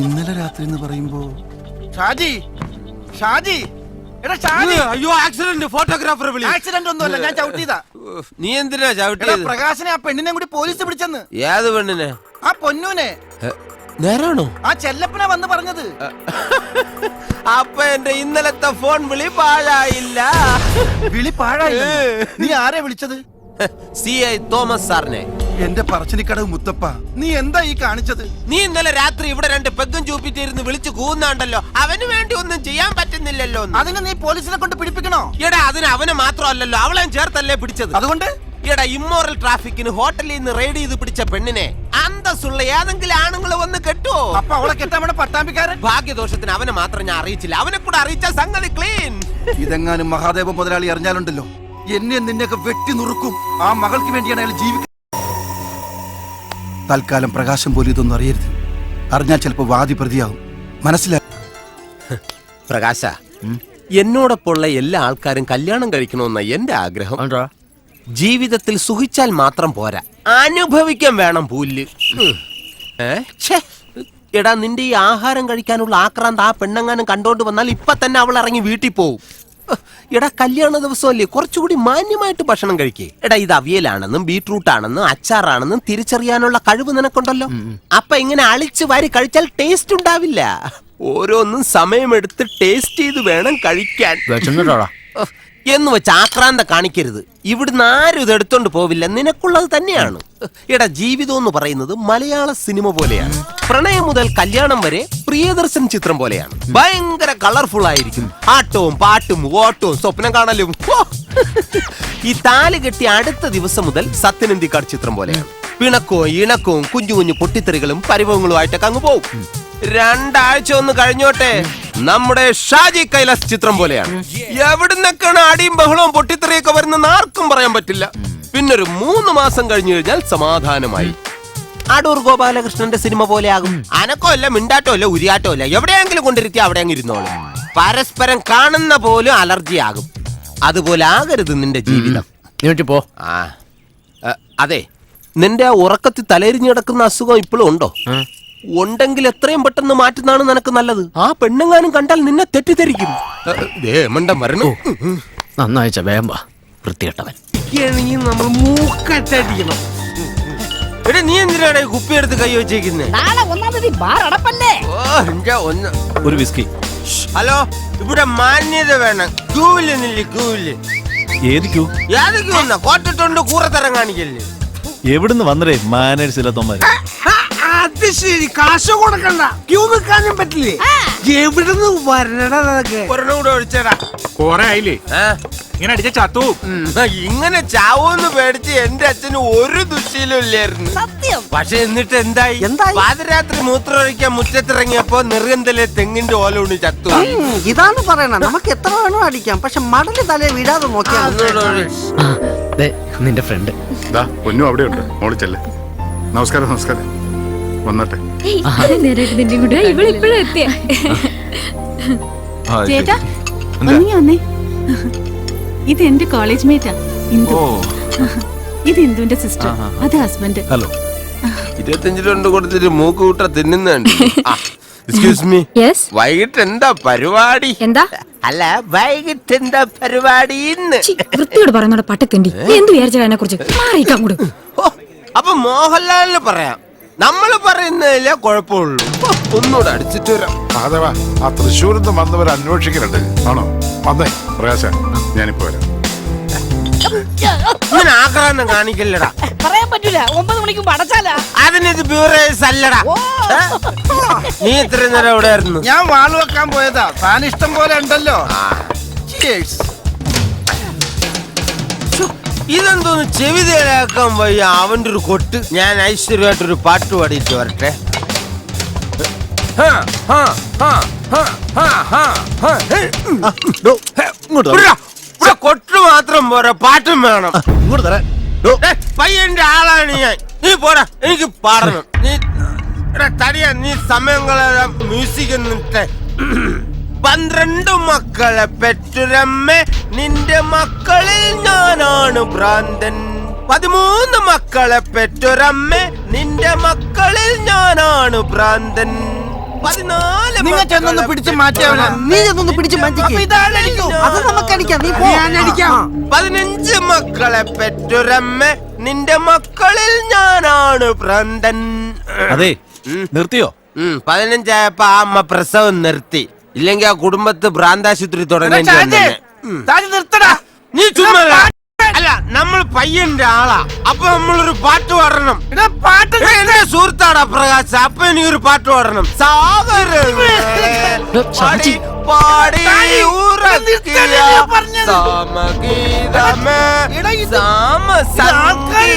ഇന്നലെ രാത്രി എന്ന് പറയുമ്പോ ഷാജി, ഷാജി, എടാ ഷാജി. അയ്യോ ആക്സിഡന്റ്. ഫോട്ടോഗ്രാഫറെ വിളി. ആക്സിഡന്റ് ഒന്നുമല്ല, ഞാൻ ചവിട്ടിയതാ. നീ എന്തിനാ ചവിട്ടിയത്? പ്രകാശനെ ആ പെണ്ണിനെ കൂടി പോലീസ് പിടിച്ചെന്ന്. ഏത് പെണ്ണിനെ? ആ പൊന്നൂനെ. നേരാണോ? ആ ചെല്ലപ്പന വന്ന് പറഞ്ഞത്. അപ്പൊ എന്റെ ഇന്നലത്തെ ഫോൺ വിളി പാഴായില്ല. വിളി പാഴായില്ല? നീ ആരെ വിളിച്ചത്? CI തോമസ് സാറിനെ. എന്റെ പറശ്ശിനിക്കടവ് മുത്തപ്പ, നീ എന്താ ഈ കാണിച്ചത്? നീ ഇന്നലെ രാത്രി ഇവിടെ 2 പെഗ്ഗും ചൂപ്പിട്ടിരുന്ന് വിളിച്ചു കൂന്നാണ്ടല്ലോ. അവന് വേണ്ടി ഒന്നും ചെയ്യാൻ പറ്റുന്നില്ലല്ലോ. അതിന് നീ പോലീസിനെ കൊണ്ട് പിടിപ്പിക്കണോ? എടാ അതിന് അവനെ മാത്രമല്ലല്ലോ, അവളെയും ചേർത്തല്ലേ പിടിച്ചത്. അതുകൊണ്ട് എടാ ഇമ്മോറൽ ട്രാഫിക്കിന് ഹോട്ടലിൽ നിന്ന് റെയ്ഡ് ചെയ്ത് പിടിച്ച പെണ്ണിനെ അന്തസ്സുള്ള ഏതെങ്കിലും ആണുങ്ങൾ വന്ന് കെട്ടുവോ? അപ്പൊ അവളെ കെട്ടാൻ വേണ്ട പട്ടാമ്പിക്കാരൻ. ഭാഗ്യദോഷത്തിന് അവനെ മാത്രം ഞാൻ അറിയിച്ചില്ല. അവനെ കൂടെ അറിയിച്ച സംഗതി ക്ലീൻ. ഇതെങ്ങാനും മഹാദേവ മുതലാളി അറിഞ്ഞാലുണ്ടല്ലോ, എന്നെ നിന്നെയൊക്കെ വെട്ടി നുറുക്കും. ആ മകൾക്ക് വേണ്ടിയാണ് അയാൾ ജീവിക്കുന്നത്. തൽക്കാലം പ്രകാശം പോലും ഇതൊന്നും അറിയരുത്. അറിഞ്ഞാൽ ചിലപ്പോ വാദി പ്രതിയാവും. മനസ്സിലായി? പ്രകാശ, എന്നോടൊപ്പമുള്ള എല്ലാ ആൾക്കാരും കല്യാണം കഴിക്കണമെന്ന എന്റെ ആഗ്രഹം. ജീവിതത്തിൽ സുഖിച്ചാൽ മാത്രം പോരാ, അനുഭവിക്കാൻ വേണം പുല്ല്. എടാ നിന്റെ ഈ ആഹാരം കഴിക്കാനുള്ള ആക്രാന്ത് ആ പെണ്ണങ്ങാനും കണ്ടോണ്ട് വന്നാൽ ഇപ്പൊ തന്നെ അവൾ ഇറങ്ങി വീട്ടിൽ പോവും. എടാ കല്യാണ ദിവസമല്ലേ, കുറച്ചുകൂടി മാന്യമായിട്ട് ഭക്ഷണം കഴിക്കേ. എടാ ഇത് അവിയലാണെന്നും ബീട്രൂട്ട് ആണെന്നും അച്ചാറാണെന്നും തിരിച്ചറിയാനുള്ള കഴിവ് നിനക്കുണ്ടല്ലോ. അപ്പൊ ഇങ്ങനെ അളിച്ചു വാരി കഴിച്ചാൽ ടേസ്റ്റ് ഉണ്ടാവില്ല. ഓരോന്നും സമയമെടുത്ത് ടേസ്റ്റ് ചെയ്ത് വേണം കഴിക്കാൻ. എന്ന് വെച്ച് ആക്രാന്ത കാണിക്കരുത്. ഇവിടുന്ന് ആരും ഇത് എടുത്തോണ്ട് പോവില്ല, നിനക്കുള്ളത് തന്നെയാണ്. എടാ ജീവിതം എന്ന് പറയുന്നത് മലയാള സിനിമ പോലെയാണ്. പ്രണയം മുതൽ കല്യാണം വരെ പ്രിയദർശൻ ചിത്രം പോലെയാണ്. ഭയങ്കര കളർഫുൾ ആയിരിക്കും. ആട്ടവും പാട്ടും ഓട്ടവും സ്വപ്നം കാണലും. ഈ താലി കെട്ടി അടുത്ത ദിവസം മുതൽ സത്യനന്ദിക്കാട് ചിത്രം പോലെയാണ്. പിണക്കവും ഇണക്കവും കുഞ്ഞു കുഞ്ഞു പൊട്ടിത്തെറികളും പരിഭവങ്ങളുമായിട്ടൊക്കെ അങ്ങ് പോകും. 2 ആഴ്ച ഒന്ന് കഴിഞ്ഞോട്ടെ, നമ്മുടെ ഷാജി കൈലാസ് ചിത്രം പോലെയാണ്. എവിടുന്നൊക്കെയാണ് അടിയും ബഹളവും പൊട്ടിത്തെറിയൊക്കെ വരുന്ന ആർക്കും പറയാൻ പറ്റില്ല. പിന്നൊരു 3 മാസം കഴിഞ്ഞു കഴിഞ്ഞാൽ സമാധാനമായി. അടൂർ ഗോപാലകൃഷ്ണന്റെ സിനിമ പോലെ ആകും. അനക്കോ അല്ല, മിണ്ടാട്ടോ അല്ല, ഉരിയാട്ടോ അല്ല, എവിടെയെങ്കിലും കൊണ്ടിരുത്തി അവിടെ അങ്ങ് ഇരുന്നോളൂ. പരസ്പരം കാണുന്ന പോലും അലർജി ആകും. അതുപോലെ ആകരുത് നിന്റെ ജീവിതം. പോ. അതെ, നിന്റെ ആ ഉറക്കത്തിൽ തലയിരിഞ്ഞ് കിടക്കുന്ന അസുഖം ഇപ്പോഴും ഉണ്ടോ? ഉണ്ടെങ്കിൽ എത്രയും പെട്ടെന്ന് മാറ്റുന്നതാണ് നിനക്ക് നല്ലത്. ആ പെണ്ണുങ്ങാനും കണ്ടാൽ നിന്നെ തെറ്റിദ്ധരിക്കും. വരണോ? നന്നായിച്ച വേമ്പ വൃത്തികെട്ടവൻ. നമ്മൾ മൂക്കറ്റടിക്കണം. എടാ നീ എന്തിനാണ് കുപ്പിയെടുത്ത് കൈ വെച്ചേക്കുന്നേ? നാളെ 1-ാം തീയതി ബാർ അടപ്പല്ലേ? ഒരു വിസ്കി. ഹലോ, ഇവിടെ മാന്യത വേണം. ക്യൂവില് നില്ല്, ക്യൂവില്. ഏത് ക്യൂ? ഏത് ക്യൂ എന്നാ? കോട്ടിട്ടുണ്ട് കൂറത്തരം കാണിക്കല്ലേ. എവിടുന്ന് വന്നരേ മാനേഴ്സ് ഇല്ലാത്തവന്മാര്? അത് ശരി, കാശ് കൊടുക്കണ്ട. ക്യൂ നിൽക്കാനും പറ്റില്ലേ? എവിടുന്ന് വരണടാ? ഒരെണ്ണം കൂടെ ഒഴിച്ചേടാ. കൊറേ ആയില്ലേ ഇങ്ങനെ അടിച്ച ചത്തു. ഇങ്ങനെ ചാവൂന്ന് പേടിച്ച് എന്റെ അച്ഛന് ഒരു ദുശ്ശീലം ഇല്ലായിരുന്നു. സത്യം. പക്ഷെ എന്നിട്ട് എന്തായി? പാതിരാത്രി മൂത്രമൊഴിക്കാൻ മുറ്റത്തിറങ്ങിയപ്പോ നെറുകന്തലെ തെങ്ങിന്റെ ഓല കൊണ്ട് ചത്തു. ഇതാണ് പറയണ, നമുക്ക് എത്ര വേണോ അടിക്കാം, പക്ഷെ മടല് തലേ വീഴാതെ നോക്കിയാൽ. നിന്റെ ഫ്രണ്ട് പൊന്നു അവിടെ ഉണ്ട്, മോളി ചെല്ലേ. നമസ്കാരം. നമസ്കാരം. വന്നട്ടെ. ചേട്ടാ ഒന്നിങ്ങി വന്നേ. ഇത് എന്റെ കോളേജ് മേറ്റാ ഇന്ദു. ഇത് ഇന്ദുവിന്റെ സിസ്റ്റർ, അത് ഹസ്ബൻഡ്. ഹലോ. 25 കൊടുത്തിട്ട് മൂക്ക് കൂട്ട തിന്നുന്നുണ്ട്. എക്സ്ക്യൂസ് മീ, വൈകിട്ട് എന്താ പരിപാടി? എന്താ? അല്ല, വൈകിട്ട് എന്താ പരിപാടി? വൃത്തിയോട് പറയുന്നോടെ പട്ടത്തിണ്ടി എന്ത് വിചാരിച്ചാ അതിനെ കുറിച്ച് മാറിയിക്കാൻ കൂടെ. അപ്പൊ മോഹൻലാലിന് പറയാം, നമ്മള് പറയുന്നതിലേ കുഴപ്പമുള്ളൂ. ഒന്നുകൂടെ അടിച്ചിട്ട് വരാം. മാധവ, ആ തൃശ്ശൂരിൽ നിന്ന് വന്നവർ അന്വേഷിക്കുന്നുണ്ട്. ആണോ? വന്നേ പ്രകാശ, ഞാനിപ്പോ വരാം. ഇങ്ങനെ ആക്രാന്തം കാണിക്കല്ലടാ. പറയാൻ പറ്റൂല, 9 മണിക്ക് അടച്ചാലാ. അതിനിത് ബ്യൂറേഴ്സ് അല്ലടാ. നീ ഇത്രയും നേരം എവിടെ ആയിരുന്നു? ഞാൻ വാള് വെക്കാൻ പോയതാ. താൻ ഇഷ്ടം പോലെ ഉണ്ടല്ലോ. Cheers. ഇതെന്തോന്ന് ചെവി തേലാക്കാൻ വയ്യ അവന്റെ ഒരു കൊട്ട്. ഞാൻ ഐശ്വര്യമായിട്ടൊരു പാട്ട് പാടിയിട്ട് വരട്ടെ. കൊട്ട് മാത്രം പോരാ, പാട്ടും വേണം. ഇങ്ങോട്ട് തരാൻ. പയ്യന്റെ ആളാണ് ഞാൻ. നീ പോരാ, എനിക്ക് പാടണം. നീ തടിയാ, നീ സമയം കളയാ. മ്യൂസിക് എന്നിട്ട് 12 മക്കളെ പെറ്റുരമ്മ, നിന്റെ മക്കളിൽ ഞാനാണ് ഭ്രാന്തൻ. 13 മക്കളെ പെറ്റുരമ്മ, നിന്റെ മക്കളിൽ ഞാനാണ് ഭ്രാന്തൻ. 14 നിങ്ങൾ ചെന്നൊന്ന് പിടിച്ച് മാറ്റിയവനാ. നീ ചെന്നൊന്ന് പിടിച്ച് മാറ്റിക്കേ. അത് നമുക്കടിക്കാം. നീ പോ. 15 മക്കളെ പെറ്റുരമ്മ, നിന്റെ മക്കളിൽ ഞാനാണ് ഭ്രാന്തൻ. അതെ, നിർത്തിയോ? 15 ആയപ്പോ ആ അമ്മ പ്രസവം നിർത്തി. ഇല്ലെങ്കിൽ ആ കുടുംബത്ത് ഭ്രാന്താശുപത്രി തുടങ്ങേണ്ടി വന്നേനെ. നിർത്തടാ. നീ ചുമ്മാ അല്ല, നമ്മൾ പയ്യന്റെ ആളാ. അപ്പൊ നമ്മളൊരു പാട്ട് പാടണം. പാട്ട് എന്റെ സുഹൃത്താടാ പ്രകാശ്. അപ്പൊ എനിക്കൊരു പാട്ട് പാടണം. സാഗരം ഷാജി. പാടി ഉറക്കിയ സാമഗീതമേ, സാമസംഗീതമേ,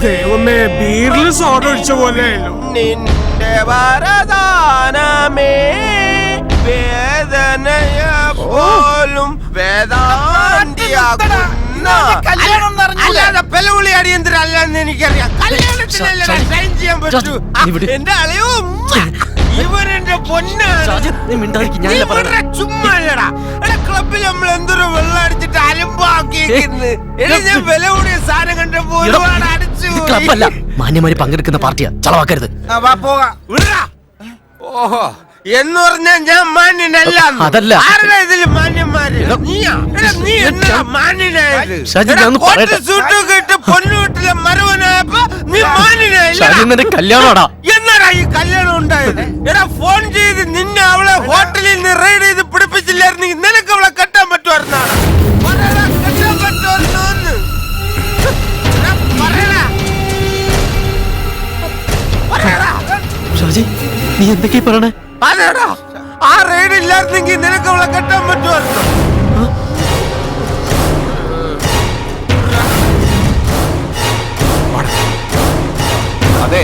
ദൈവമേ, ബീറിൽ സോഡ ഒഴിച്ച പോലെ. നിന്റെ വരദാനമേ, വേദനയ പോലും വേദാന്തിയാകുന്ന. അല്ലാതെ പെലവിളി അടിയന്തരല്ലെന്ന് എനിക്കറിയാം. കല്യാണത്തിനല്ലേ ഷൈൻ ചെയ്യാൻ പറ്റൂ. എന്റെ അളയോ ഇവരെന്റെ പൊന്നാണ്. ചുമ്മാ ക്ലബിൽ നമ്മൾ എന്തൊരു വെള്ളം അടിച്ചിട്ട് അലമ്പാക്കിയിരിക്കുന്നത്. ഞാൻ വില കൂടിയ സാധനം കണ്ടപ്പോ ഒരുപാട് അടിച്ചു. മാന്യമാര് പങ്കെടുക്കുന്ന പാർട്ടിയാ, ചളവാക്കരുത്. ഓഹോ, എന്ന് പറഞ്ഞാൽ ഞാൻ മാന്യനല്ല. അതല്ല. ആരുടെ ഇതില് മാന്യന്മാര്? നീ എന്നാ മാന്യനായത്? സൂട്ടൊക്കെ ഇട്ട് പൊന്നുവീട്ടിലെ മരവനായപ്പോ നീ മാന്യനായില്ല. കല്യാണോടാ. എന്നാടാ ഈ കല്യാണം ഉണ്ടായത്? എടാ, ഫോൺ ചെയ്ത് നിന്നെ അവളെ ഹോട്ടലിൽ നിന്ന് റെയ്ഡ് ചെയ്ത് പിടിപ്പിച്ചില്ലായിരുന്നെങ്കിൽ നിനക്ക് അവളെ കെട്ടാൻ പറ്റുമായിരുന്നാണ്. കെട്ടാൻ പറ്റുമായിരുന്നു. ഷാജി, നീ എന്തൊക്കെയാ പറയണേ? അതേടാ, ആ റെയ്ഡ് ഇല്ലായിരുന്നെങ്കിൽ നിനക്ക് അവളെ കെട്ടാൻ പറ്റുമായിരുന്നു. അതെ,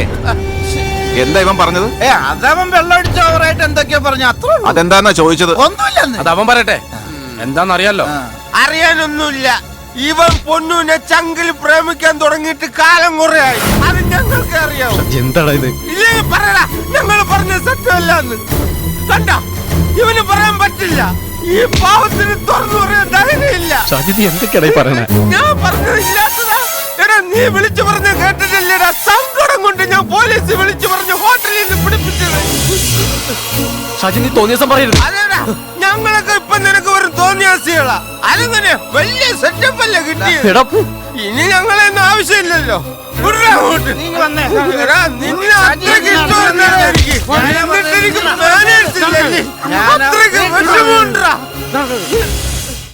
എന്താ ഇവൻ പറഞ്ഞത്? അതവൻ വെള്ളം അടിച്ച ഓവറായിട്ട് എന്തൊക്കെയാ പറഞ്ഞു. അത്ര അതെന്താന്നാ ചോദിച്ചത്? ഒന്നുമില്ലെന്ന്. അത് അവൻ പറയട്ടെ. എന്താന്നറിയാലോ? അറിയാനൊന്നുമില്ല. ഇവൻ പൊന്നുവിനെ ചങ്കിൽ പ്രേമിക്കാൻ തുടങ്ങിയിട്ട് കാലം കുറയായി. അത് ഞങ്ങൾക്ക് അറിയാം. എന്താടാ ഇത്? ഇല്ലെങ്കിൽ പറയടാ, ഞങ്ങൾ പറഞ്ഞ സത്യമല്ലാന്ന്. കണ്ട, ഇവന് പറയാൻ പറ്റില്ല. ഈ പാവത്തിന് തുറന്നു പറയാൻ ധൈര്യമില്ല. ഷാജി, നീ എന്തൊക്കെയാടാ പറയണേ? ഞാൻ പറഞ്ഞതില്ലാത്തതാ. എടാ, നീ വിളിച്ചു പറഞ്ഞ കേട്ടിട്ടില്ലടാ. സങ്കടം കൊണ്ട് ഞാൻ പോലീസ് വിളിച്ചു പറഞ്ഞു ഹോട്ടലിൽ നിന്ന് പിടിപ്പിച്ചത്. ഷാജി, നീ തോന്നിയ ദിവസം പറയരുത്. അതേടാ, ഞങ്ങളൊക്കെ ഇപ്പൊ നിനക്ക് വെറും തോന്നിയാസികളാ. അതിങ്ങനെ വലിയ സെറ്റപ്പ് അല്ലേ കിട്ടിയത്. ഇനി ഞങ്ങളെയൊന്നും ആവശ്യമില്ലല്ലോ. നിന്നെ അത്രയ്ക്ക് ഇഷ്ടമായിരുന്നാ എനിക്ക്. എന്നിട്ട് എനിക്ക് മാനേഴ്സ് ഇല്ലല്ലേ? അത്രയ്ക്ക് വിഷമമുണ്ടാ.